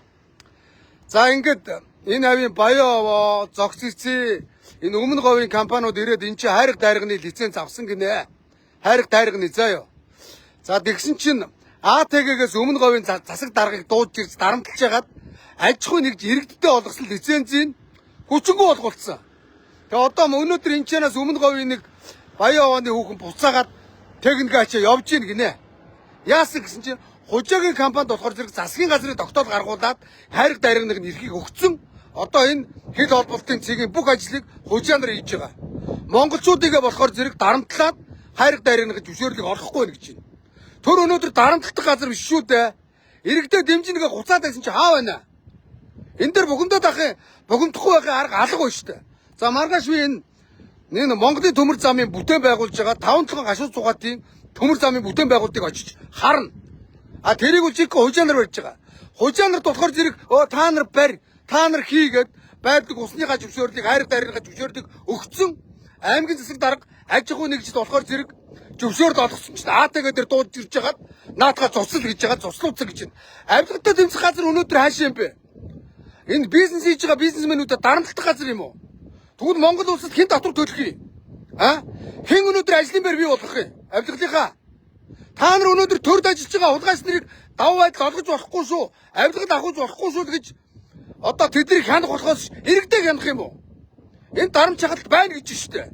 За ингээд энэ авийн Баяо зогц эцээ энэ өмнө говийн компаниуд ирээд эн чинь хайраг дайрганы лиценз авсан гинэ. Хайраг дайрганы заа юу. За тэгсэн чинь АТГ-гээс өмнө говийн засаг даргыг дуудж ирж дарамтлж хагаад аж ахуй нэгж иргэдтэй болгосон лицензийг хүчингү болгуулсан. Тэгээ одоо өнөөдөр энэ чанаас өмнө говийн нэг Баяо овооны хүүхэн буцаагаад техник ачаа явж гин гинэ. Яасан гэсэн чинь хужаагийн компанид болохоор зэрэг засгийн газрын тогтоол гаргуулад хайраг дайргыг эрхийг өгсөн. Одоо энэ хил холболтын цэгийн бүх ажлыг хужаа нар хийж байгаа. Монголчуудыг болохоор зэрэг дарамтлаад хайраг дайргыг зөвшөөрлийг олохгүй байна гэж байна. Тэр өнөөдөр дарамтлагдаг газар биш шүү дээ. Иргэдэд дэмжинэгээ хуцаад байсан чи хаа байна? Энэ дээр бухимдаад ахын бухимдахгүй байхын арга алга байна шүү дээ. За маргааш би энэ Монголын төмөр замын бүтээн байгуулж байгаа 5-7 гашуун цугаатын төмөр замын бүтээн байгуулалтыг очиж харна. А тэрийг үл чиг хужаа нар барьж байгаа. Хужаа нарт болохоор зэрэг та нар барь, та нар хийгээд байдаг усныхаа зөвшөөрлийг хайраг дайрныхаа зөвшөөрлийг өгсөн. Аймгийн засаг дарга аж ахуй нэгжид болохоор зэрэг зөвшөөрөл олгосон чинь АТГ дээр дуудаж ирж хагаад наатаха цуцал гэж байгаа цуслуулсан гэж байна. Авилгатай тэмцэх газар өнөөдөр хаашаа юм бэ? Энэ бизнес хийж байгаа бизнесмэнүүдэд дарамтлах газар юм уу? Тэгвэл Монгол улсад хэн татвар төлөх юм? Хэн өнөөдөр ажлын байр бий болгох юм? Авилгалынхаа. Та нар өнөөдөр төрд ажиллаж байгаа хулгайч нарыг давуу байдал олгож болохгүй шүү. Авилгад авахж болохгүй шүү гэж одоо тэднийг хянах болохоос иргэдэг хянах юм уу? Энэ дарамт чагалт байна гэж шүү дээ.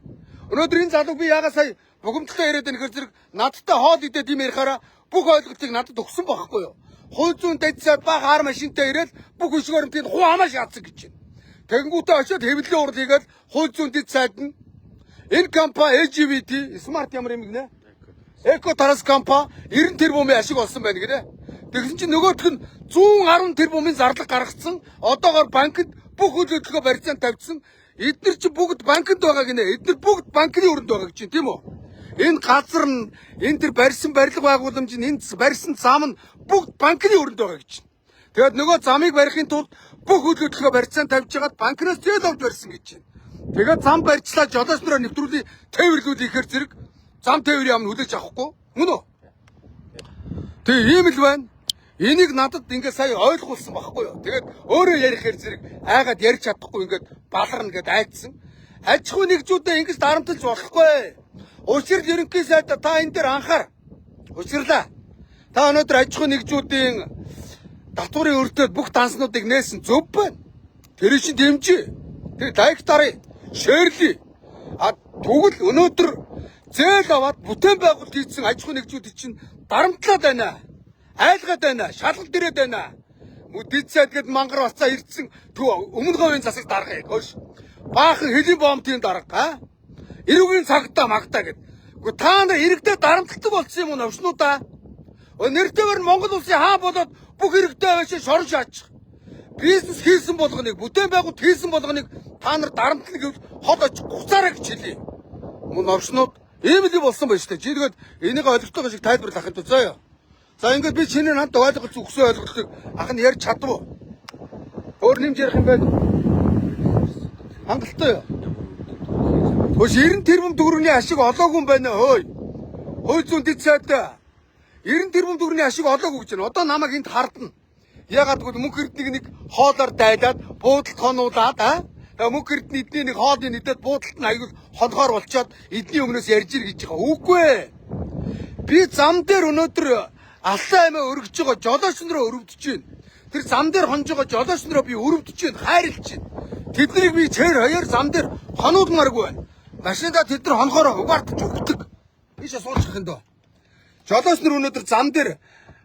Өнөөдөр энэ залуу би ягаа сая бухимдалтай яриад байна гэхээр зэрэг надтай хоол идээд юм ярихаараа бүх ойлголтыг надад өгсөн байхгүй юу? Хууль зүйн дайцаад баг хар машинтай ирээд бүх хөшгөөрөмтийг хуу хамаа шаацсан гэж байна. Тэгэнгүүтээ очиод хэвлэлийн урал хийгээд хууль зүйн дайцаад нь энэ компани LGBT смарт ямар юм гинэ? Эко тарас компани 90 тэрбумын ашиг олсон байна гинэ. Тэгсэн чинь нөгөөх нь 110 тэрбумын зарлага гаргацсан. Одоогоор банкнд бүх үйл хөдлөлгөө барьцаанд тавьсан. Эдгээр чи бүгд банкнд байгаа гинэ. Эдгээр бүгд банкны өрөнд байгаа гэж байна тийм үү? Энэ газар нь энэ төр барьсан барилга байгууламж нь энэ барьсан зам нь бүгд банкны өрөнд байгаа гэж байна. Тэгээд нөгөө замыг барихын тулд бүх үйл хөдлөлгөө барьцаанд тавьж хагаад банкнаас зээл авч барьсан гэж байна. Тэгээд зам барьчлаа жолооч нараа нэвтрүүлээ тээвэрлүүлэхээр зэрэг зам тээврийн яам хүлээж авахгүй мөн үү? Тэг ийм л байна. Энийг надад ингээд сая ойлгуулсан байхгүй юу? Тэгээд өөрөө ярихээр зэрэг айгаад ярьж чадахгүй ингээд баларна гэд айдсан. Аж ахуй нэгжүүдээ ингэж дарамтлж болохгүй. Учир ерөнхий сайд та энэ дээр анхаар. Учирлаа. Та өнөөдөр аж ахуй нэгжүүдийн татварын өртөөд бүх данснуудыг нээсэн зөв байна. Тэр чинь дэмжиж. Тэр лайк дарыг, шеэрлий. Тэгвэл өнөөдөр зээл аваад бүтээн байгуулалт хийсэн аж ахуй нэгжүүд чинь дарамтлаад байна. Айлгаад байна, шалгалт ирээд байна. Дэд сайд гээд мангар бацаа ирдсэн өмнө говийн засаг даргыг хөөш. Баахан хэлийн бомбын дарга, эрүүгийн цагтаа магтаа гэд. Гэхдээ та нар иргэдэд дарамтлагдаг болсон юм уу навшнуудаа? Нэртэйгээр Монгол улсын хаа болоод бүх иргэдэд аваашаа шорж аачих. Бизнес хийсэн болгоныг, бүтээн байгуулалт хийсэн болгоныг та нар дарамтлаг гэвэл хол очих гуцаараа гэж хэлье. Мөн навшнууд ийм л болсон байна шүү дээ. Чи тэгээд энийг ойлгохтой шиг тайлбарлах юм даа заяа. За ингээд би чиний надад ойлголт өгсөн ойлголтыг ах нь ярьж чадав. Өөр нэмж ярих юм байна. Хангалттай юу? Хөөс 90 тэрбум төгрөгийн ашиг олоогүй юм байна хөөе. Хууль зүйн дэд сайдаа 90 тэрбум төгрөгийн ашиг олоогүй гэж байна. Одоо намайг энд хардна. Ягаад гэвэл мөнх эрднийг нэг хоолоор дайлаад буудалд хонуулаад тэгээ мөнх эрдний эдний нэг хоолыг нэдэд буудалд нь аягүй хонхоор болчоод эдний өмнөөс ярьж ир гэж байгаа. Үгүй. Би зам дээр өнөөдөр Аллаа аймаа өргөж байгаа жолооч нараа өрөвдөж байна. Тэр зам дээр хонж байгаа жолооч нараа би өрөвдөж байна, хайрлж байна. Тэднийг би цээр хаяар зам дээр хонуулмааргүй байна. Машинда тэд нар хонхороо угаартаж өгдөг. Би ч суулчих юм доо. Жолооч нар өнөөдөр зам дээр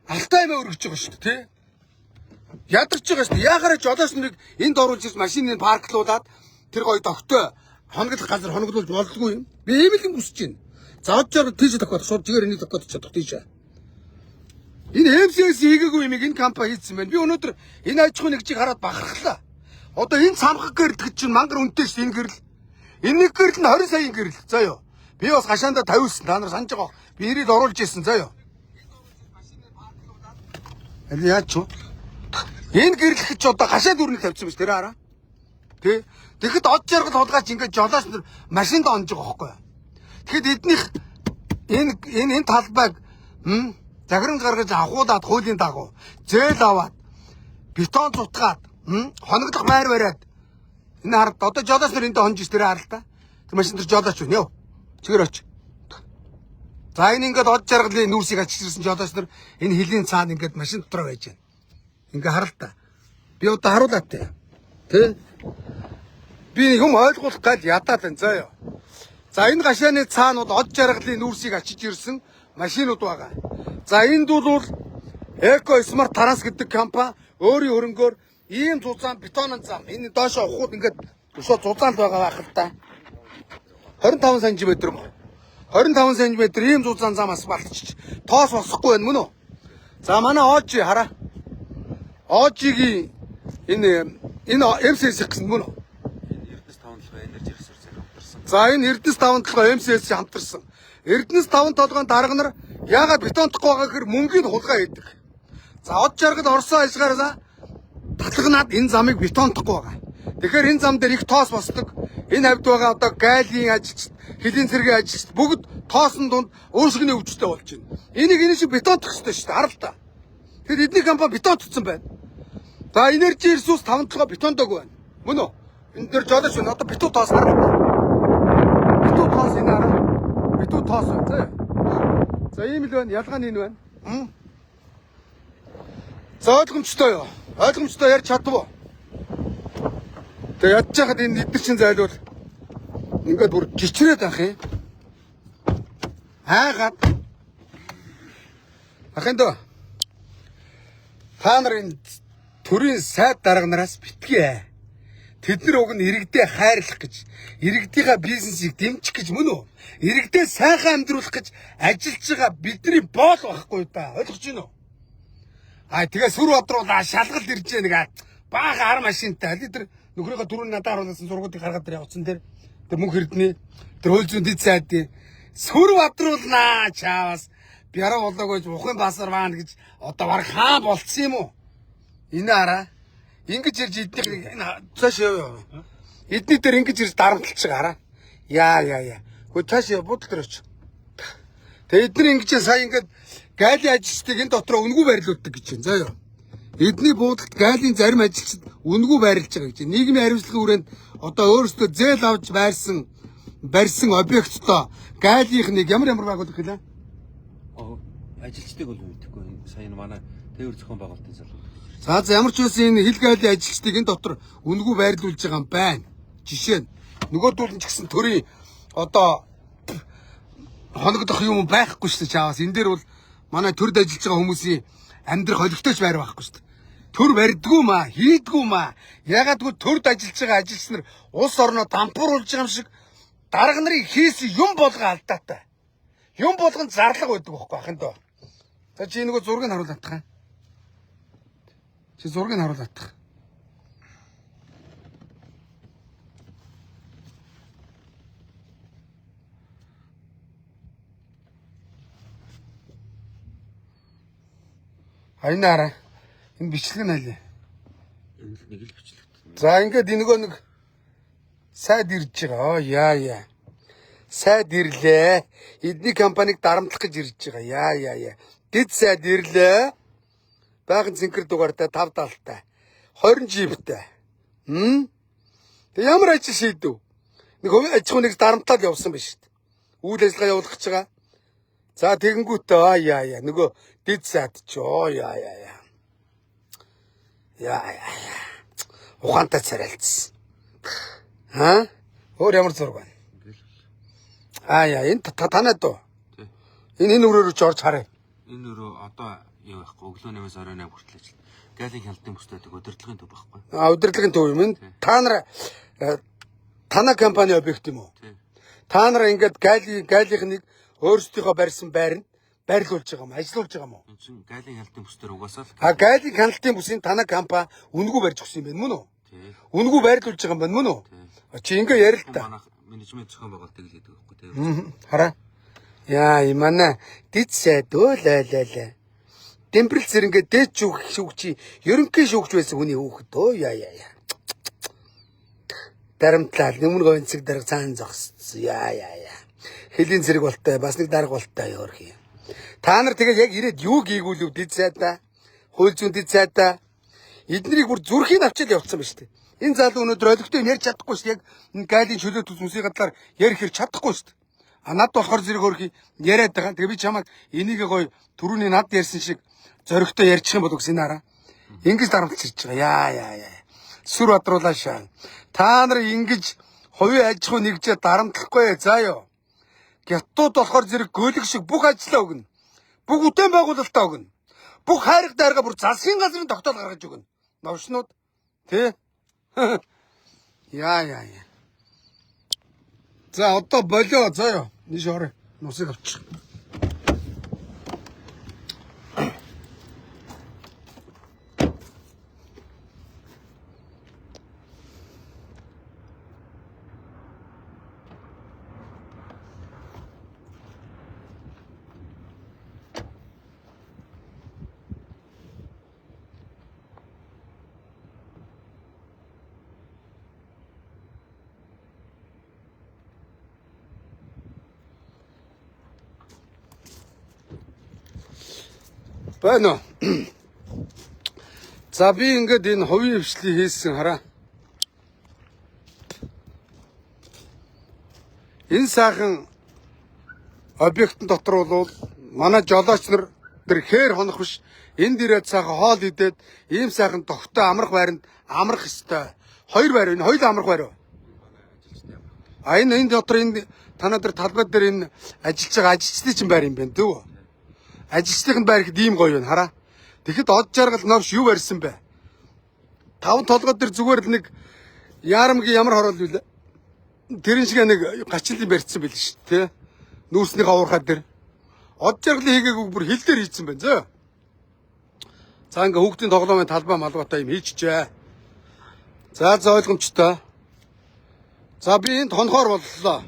Аллаа аймаа өргөж байгаа шүү дээ, тий? Ядарч байгаа шүү дээ. Яахаараа жолооч нарыг энд оруулж ирж машиныг парклуулад тэр гоё тогтой хонглох газар хонглуулж болдгүй юм. Би ийм л юм хүсэж байна. Зааж жоо тийш тохиод шууд чигээр энийг тохиод чадах тийш. Энэ МС Эднээс хийгээгүй юмыг энэ компани хийсэн байна. Би өнөөдөр энэ аж ахуйн нэгжийг хараад бахархлаа. Одоо энэ цамхаг гэрэл гэж чинь мангар үнэтэй шүү энэ гэрэл. Энэ нэг гэрэл нь 20 саяын гэрэл. За ёо. Би бас гашаандаа тавиулсан. Та нар санаж байгаа. Би ирээд оруулж ирсэн. За ёо. Аль яач вэ? Энэ гэрэл гэж одоо гашаа дүүрнийг тавьсан биш тэрэ хараа. Тэ. Тэгэхэд од жаргал хулгаач ингээд жолооч нар машинд онж байгаа байхгүй юу? Тэгэхэд эднийх энэ талбайг захиран гаргаж авахудаад хуулийн дагуу зээл аваад бетон зутгаад хоноглох байр бариад энэ хард одоо жолооч нар энд хонж иш тэрэ хараа л та. Тэр машин дээр жолооч байна ёо. Чигээр оч. За энэ ингээд од жаргалын нүүрсийг аччихсан жолооч нар энэ хилийн цаана ингээд машин дотор байж байна. Ингээ хараа л та. Би одоо харуулаад тээ. Тэ? Би юм ойлгуулах гал ядаад байна заа ёо. За энэ гашааны цаанууд од жаргалын нүүрсийг ачиж ирсэн машинууд байгаа. За энд бол Эко Смарт Транс гэдэг компани өөрийн хөрөнгөөр ийм зузаан бетонын зам энэ доошоо ухууд ингээд өшөө зузаанд байгаа байх л та. 25 см. 25 см ийм зузаан зам асфальтч тоос босохгүй байна мөн үү? За манай Ожи хараа. Ожигийн энэ MCS гэсэн мөн үү? За энэ Эрдэнэс 5 толгой MCS хамтарсан. Эрдэнэс 5 толгойн дарга нар яагаад бетонтохгүй байгаа гэхээр мөнгөний хулгай хийдэг. За од жаргал Оросоо ажгаараас татлагнаад энэ замыг бетонтохгүй байгаа. Тэгэхээр энэ зам дээр их тоос босдог. Энэ хавьд байгаа одоо гайлын ажилчид, хилийн цэргийн ажилчид бүгд тоосон дунд өөрсгөний өвчтэй болж байна. Энийг энэ шиг бетонтох хэрэгтэй шүү дээ. Хараа л та. Тэгэхээр эдний компани бетонтцсан байна. За Energy Resource 5 толгой бетондоогүй байна. Мөн үү? Энэ дээр жолооч байна. Одоо бетон тоос хараа. Битүү тоос энэ хараа. Битүү тоос байна. За ийм л байна. Ялгаа нь энэ байна. За ойлгомжтой юу? Ойлгомжтой ярьж чадваа. Тэгээ ядж хахад энэ эдгээр чин зайлвал ингээд бүр жичрээд ах юм. Хаагаад. Ахын дөө. Та нарын төрийн сайд дарга нараас битгий. Тэд нар уг нь иргэдээ хайрлах гэж, иргэдийнхаа бизнесийг дэмжих гэж мөн үү? Иргэдээ сайхан амьдруулах гэж ажиллаж байгаа бидний боол байхгүй да. Ойлгож байна уу? Тэгээ сүр бодруулаа шалгалт ирж нэг баахан ар машинтай. Тэр нөхрийнхөө түрүүн надад харуулсан зургуудыг харгаад тэр явцсан тэр мөнх эрдний тэр хөл зүүн дэд сайдын сүр бодруулнаа чаавас бяраа болоогойж ухын басар ваана гэж одоо баг хаан болцсон юм уу? Энэ хараа. Ингэж ирж эднийх цааш яваа. Эдний дээр ингэж ирж дарамтлж байгаа хараа. Яа. Хөө цааш будал дээр оч. Тэгээ эдний ингэж сая ингэж гайлын ажилчдыг энэ дотроо үнгүй байрлуулдаг гэж байна. За ёо. Эдний буудалд гайлын зарим ажилчид үнгүй байрлаж байгаа гэж. Нийгмийн хариуцлагын хүрээнд одоо өөрөөсөө зээл авч барьсан объекттой гайлынх нэг ямар байгуулах гэлээ? Ажилчдыг бол мэдхгүй. Сая манай тээвэр зохион байгуулалтын залуу. За ямар ч үсэн энэ хил гайлын ажилчдыг энэ дотор үнгүй байрлуулж байгаа юм байна. Жишээ нь нөгөөдүүл нь ч гэсэн төрийн одоо хоногдох юм байхгүй шүү дээ чаавас. Энэ дээр бол манай төрд ажиллаж байгаа хүмүүсийн амьдрах холигтойч байр байхгүй шүү дээ. Төр барьдгүй маа, хийдгүй маа. Ягаад гэвэл төрд ажиллаж байгаа ажилч нар улс орноо дампууруулж байгаа юм шиг дарга нарын хийсэн юм болгоо алдаатай. Юм болгонд зарлага байдаг байхгүй ахын доо. За чи нөгөө зургийг харуулах тахаа. Чи зургийг харуулах тах. Хайнаараа энэ бичлэг нь хайлаа. Энэ л нэг л бичлэг. За ингээд энэгөө нэг сайд ирж байгаа. Яа. Сайд ирлээ. Эдний компаниг дарамтлах гэж ирж байгаа. Яа. Дэд сайд ирлээ. Баахан цэнхэр дугаартай 5 даалтай. 20 жиптэй. Тэг ямар ажил шийдэв? Нэг аж ахуйн нэг дарамтлаад явсан биш үү? Үйл ажиллагаа явуулах гэж байгаа. За тэгэнгүүтээ яа. Нөгөө дэд сайд ч яа. Ухаантай царайлцсан. Өөр ямар зураг байна? Энэ танаад уу? Энэ өрөөрөө ч орж харъя. Энэ өрөө одоо юу байхгүй өглөө 8-аас орой 8 хүртэл ажил. Гайлын хяналтын бүстэй удирдлагын төв байхгүй. Удирдлагын төв юм энэ. Танай компани объект юм уу? Та нараа ингээд гайлынх нэг өөрсдийнхөө барьсан байр нь байрлуулж байгаа юм, ажилуулж байгаа юм уу? Энэ чинь гайлын хяналтын бүс дээр угаасаа л. А гайлын хяналтын бүсийн танаа компани үнэгүй барьж өгсөн юм байна мөн үү? Тий. Үнэгүй байрлуулж байгаа юм байна мөн үү? Чи ингээ ярил та. Манайх менежмент зохион байгуулалтыг л хийдэг байхгүй тий. Хараа. Яа, имана дитсэд өлөлөлөө. Дембрэл зэрэнгээ дээд шүүгчи, ерөнхий шүүгч байсан хүний хүүхэд өө яа. Дарамтлал өмнө говийн цэг дарга цаан зогссон. Яа. Хэлийн зэрэг болтой, бас нэг дарга болтой өөрхий. Та нар тэгээ яг ирээд юу гээгүүлв дид сайдаа? Хууль зүйн дид сайдаа. Эднийг бүр зүрхийн авчил явуулсан ба штэ. Энэ залуу өнөөдөр олигтой ярьж чадахгүй штэ. Яг гайлын чөлөөт хүмүүсийн гадлаар ярих хэр чадахгүй штэ. А над болохоор зэрэг өөрхий яриад байгаа. Тэгээ би чамайг энийг гоё түрүүний над ярьсан шиг зоригтой ярьчих юм бол үгс энэ хараа. Ингэж дарамтлж ирж байгаа. Яа. Сүр бадруулаашаа. Та нар ингэж хувийн аж ахуй нэгжээ дарамтлахгүй заа ёо. Гятууд болохоор зэрэг гөлөг шиг бүх ажлаа өгнө. Бүх үтэн байгуулалтаа өгнө. Бүх хайрах дайргаа бүр засгийн газрын тогтоол гаргаж өгнө. Новшнууд тий? Яа. За одоо болоо заа ёо. Нийш орой. Нусыг авчих. Байна уу? За би ингээд энэ хувийн хвшлийг хийсэн хараа. Энэ сайхан объектын дотор бол манай жолооч нар тэр хээр хонох биш. Энд ирээд сайхан хоол идээд ийм сайхан тогтоо амрах байранд амрах ёстой. Хоёр байр энэ хоёул амрах байр. А энэ дотор энэ танаа дээр талбай дээр энэ ажиллаж байгаа ажилчдын чинь байр юм байна дөө. Ажилчдын байр ихэд ийм гоё байна хараа. Тэгэхэд од жаргал новш юу барьсан бэ? 5 толгой дээр зүгээр л нэг яарамгийн ямар хороол вэ? Тэрэн шиг нэг гачилын барьсан байл шүү дээ. Нүүрсний хавуурхаа дээр. Од жаргалын хийгээгүй бүр хил дээр хийцэн байна зөө. За ингээ хүүхдийн тоглоомын талбай малгайтай юм хийчихээ. За ойлгомжтой. За би энд хонхоор боллоо.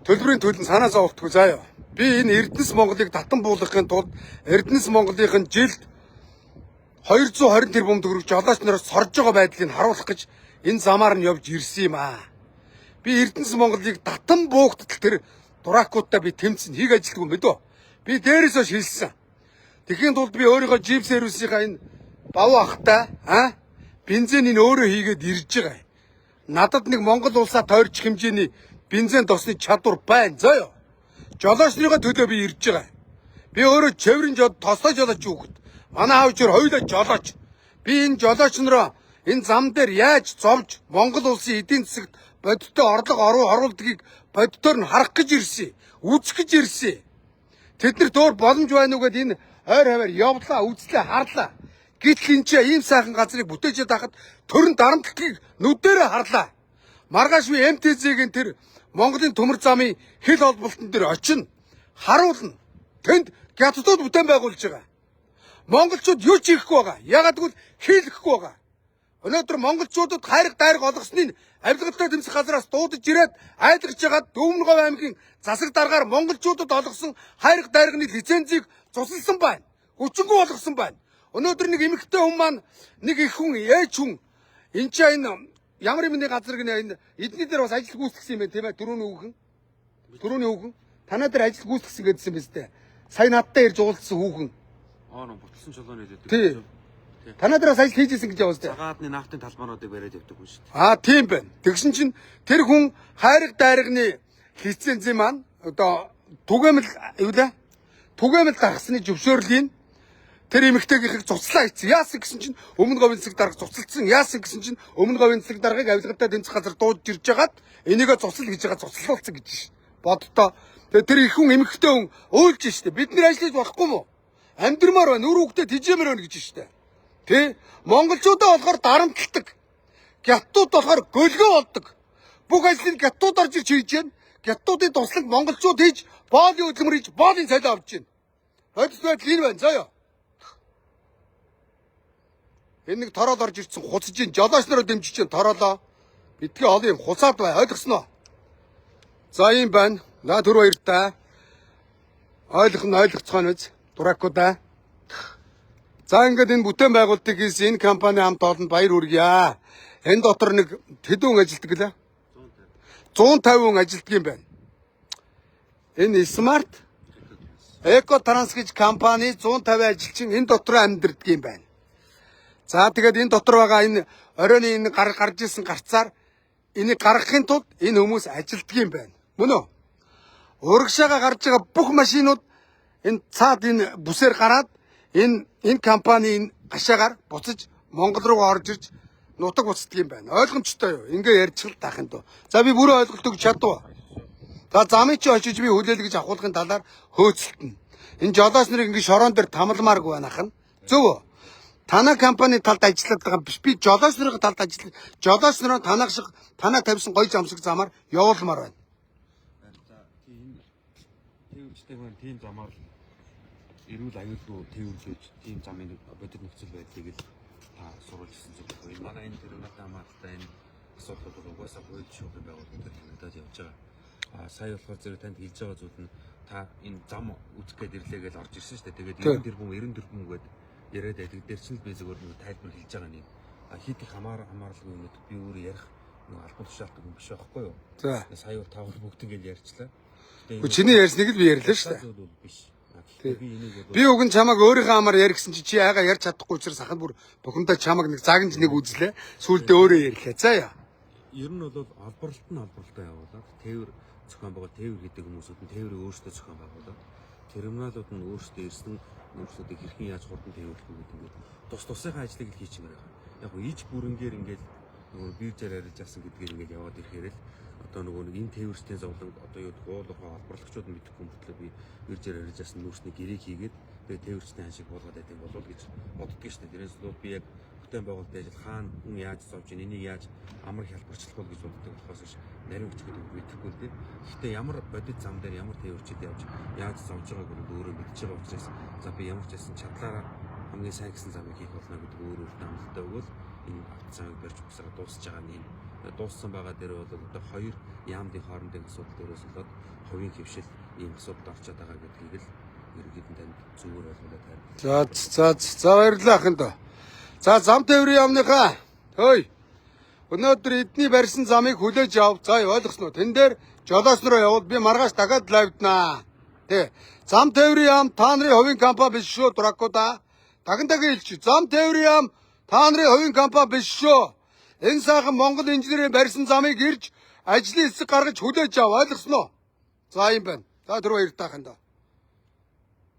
Төлбөрийн төлн санаа зовлтгүй заа ёо. Би энэ Эрдэнэс Монголыг татан буулгахын тулд Эрдэнэс Монголын жилд 220 тэрбум төгрөг жолооч нараас сорж байгаа байдлыг харуулах гэж энэ замаар нь явж ирсэн юм аа. Би Эрдэнэс Монголыг татан буугтал тэр дуракуудаа би тэмцэн хийг ажилтгүй мэдөө. Би дээрээс хойш хэлсэн. Тэгэхийн тулд би өөрийнхөө жип сервисийнхаа энэ бав ахтай бензинийг өөрөө хийгээд ирж байгаа. Надад нэг Монгол улсаа тойрчих хэмжээний бензин тосны чадвар байна зөө ёо. Жолоочныхоо төлөө би ирж байгаа. Би өөрөө чеврэн тослоо жолооч хүүхэд. Манай аав чир хоёулаа жолооч. Би энэ жолооч нараа энэ зам дээр яаж зовж Монгол улсын эдийн засагт бодиттой орлого оруулдгийг бодитоор нь харах гэж ирсэн. Үзэх гэж ирсэн. Тэд нар дөөр боломж байна уу гэд энэ ойр хаваар явлаа, үзлээ, харлаа. Гэтэл энэ ч ийм сайхан газрыг бүтээжээд хахад төрн дарамтлалыг нүдээрээ харлаа. Маргааш би МТЗ-гийн тэр Монголын төмөр замын хил холболтон дээр очино. Харуулна. Тэнд гятдууд бүтээн байгуулж байгаа. Монголчууд юу ч хийхгүй байгаа. Ягаад гэвэл хийлэхгүй байгаа. Өнөөдөр монголчуудад хайрах дайраг олгосныг авилгалтай тэмцэх газраас дуудаж ирээд айлгаж жагаад Дөвмөргөв аймгийн засаг даргаар монголчуудад олгосон хайрах дайрагны лицензийг цуслсан байна. Хүчингүй болгосон байна. Өнөөдөр нэг эмэгтэй хүн маань нэг их хүн ээж хүн энэ ч энэ ямар юмны газар гэнэ энэ эдний дээр бас ажил гүйцэтгэсэн юм байна тийм ээ түрүүний хүүхэн танаа дээр ажил гүйцэтгэсэн гэдсэн биз дээ. Сая надтай ирж уулзсан хүүхэн. Нөө буталсан чолооны дэдэг. Тий. Танаа дээр бас ажил хийжсэн гэж яваа зү. Цагаатны нафтын талбаруудыг бариад явдаг хүн шүү дээ. Аа тийм байна. Тэгсэн чинь тэр хүн хайрах дайрагны лицензийн маань одоо түгээмэл юу лээ? Түгээмэл гаргасны зөвшөөрлийн тэр эмэгтэйгийнхийг цуцлаа хийсэн. Яасан гэсэн чинь өмнө говийн засаг дарга цуцлцсан. Яасан гэсэн чинь өмнө говийн засаг даргаыг авилгатай тэмцэх газар дуудаж ирж хагаад энийгээ цуцл гэж байгаа цуцлуулсан гэж шин. Боддоо. Тэгээ тэр их хүн эмэгтэй хүн уйлж штэ. Бид нэр ажиллаж болохгүй мó? Амьдрмаар байна. Өр хөвгтөд тижээмэр байна гэж штэ. Тэ? Монголчуудаа болохоор дарамтлагдаг. Гятууд болохоор гөлгөө болдог. Бүх ажлыг гятууд орж ирж хийж гэн. Гятуудын туслаг монголчууд хийж боолын хөдөлмөр хийж боолын цалин авч гин. Бодис байдал энэ байна заяа. Энэ нэг тороод орж ирсэн хуцаж ин жолооч нараа дэмжиж чинь тороолоо. Битгий олон юм хуцаад бай ойлгосноо. За юм байна. За түр баяртай. Ойлгох нь ойлгоцгоо нүз. Дуракуда. За ингээд энэ бүтээн байгуулалтыг хийсэн энэ компани хамт олонд баяр хүргье. Энэ дотор нэг тэдүүн ажилтдаг лээ. 150 хүн ажилтдаг юм байна. Энэ Smart Eco Trans гэж компани 150 ажилчин энэ дотор амьдардаг юм байна. За тэгээд энэ дотор байгаа энэ оройн энэ гарч ирсэн гарцаар энийг гаргахын тулд энэ хүмүүс ажилтдаг юм байна. Мөн үү? Урагшаага гарч байгаа бүх машинууд энэ цаад энэ бүсээр гараад энэ компани энэ гашаагаар буцаж Монгол руу орж ирж нутаг буцдаг юм байна. Ойлгомжтой юу? Ингээ ярьчихл таахын дөө. За би бүрэн ойлголт өгч чадав. За замыг чи очиж би хүлээлт гэж авахуулгын талаар хөөцөлтөн. Энэ жолооч нарыг ингээ шорон дээр тамалмааргүй байна ахын. Зөв үү? Танай компани талд ажиллаад байгаа биш. Би жолооч нарын талд ажиллаж. Жолооч нараа танах шиг танаа тавьсан гоё замсаг замаар явуулмаар байна. За тийм тээвэрчтэй хүн тийм замаар эрүүл аюулгүй тээвэрлэж тийм замын бодит нөхцөл байдлыг л та сурвалжсан зүйл байна. Манай энэ тэрнэт хамааралтай энэ асуудлууд угаасаа хууль шүүхийн байгууллагууд танигдаад явж байгаа. Сая болохоор зэрэг танд хэлж байгаа зүйл нь та энэ зам үзэх гээд ирлээ гэж орж ирсэн шүү дээ. Тэгээд 90 тэрбум гээд яриад байдаг. Дээр чинь л би зөвөр нэг тайлбар хэлж байгаа нэг. Хит их хамааралгүй юмуд би өөрөө ярих нэг албан тушаалт юм биш байхгүй юу? За. Сая бол тавар бүгд ингэ ярьчлаа. Чиний ярьсныг л би ярьлаа шүү дээ. Биш. Би уг нь чамаг өөрийнхөө амаар яригсан чи яага ярьж чадахгүй учраас ахын бүр бухимдаа чамаг нэг загнж нэг үзлээ. Сүүлдээ өөрөө ярьлаа. За яа. Ер нь бол албарлалтаа явуулаад тээвэр зохион байгуулалт тээвэр гэдэг хүмүүсүүд нь тээврийг өөрсдөө зохион байгуулад терминалууд нь өөрсдөө ирсэн нөхцөлийг хэрхэн яаж хурдан тээвэрлэх вэ гэдэг ингээд тусынхаа ажлыг л хийчихмээр байна. Яг нь иж бүрэнгээр ингээд нөгөө биржээр арилж асан гэдгээр ингээд яваад ирэхээр л одоо нөгөө нэг энэ тээвэрчдийн зовлон одоо юу гуулгын албарлагчид нь мэдэхгүй мөртлөө би биржээр арилж асан нөөцний гэрээг хийгээд тэгээ тээвэрчдийн ханшиг болгоод байдаг болов гэж боддгоо шүү дээ. Тэрээс л би яг бүтээн байгуулалт ажил хаана хүн яаж зовж ийн энийг яаж амар хялбарчлах бол гэж боддог болохоос нарийн хүч гэдэг нь мэдэхгүй л дээ. Гэхдээ ямар бодит зам дээр ямар тээвэрчд явж яаж зовж байгааг өөрөө мэдж байгаа учраас за би ямар ч байсан чадлаараа хамгийн сайн гэсэн замыг хийх болно гэдэг өөрөө амлалтаа өгөөл энэ автоцамыг барьж буцаага дуусч байгаа нь дууссан байгаа дээр бол одоо хоёр яамдын хоорондын асуудал дээрээс болоод хувийн хөвшил ийм асуудалд орчод байгаа гэдгийг л ерөнхийдөө танд зүгээр ойлгуулаад байна. За баярлалаа ахын доо. За зам тээврийн яамныхаа хөөе. Өнөөдөр эдний барьсан замыг хүлээж ав. За ойлгосноо. Тэн дээр жолооч нараа явуул би маргааш дахиад лайвднаа. Тэ. Зам тээврийн яам та нарын хувийн компани биш шүү дуракуда. Дахин хэлчих. Зам тээврийн яам та нарын хувийн компани биш шүү. Энэ сайхан Монгол инженерийн барьсан замыг ирж ажлын хэсэг гаргаж хүлээж ав. Ойлгосноо. За юм байна. За түр баяртай ахын доо.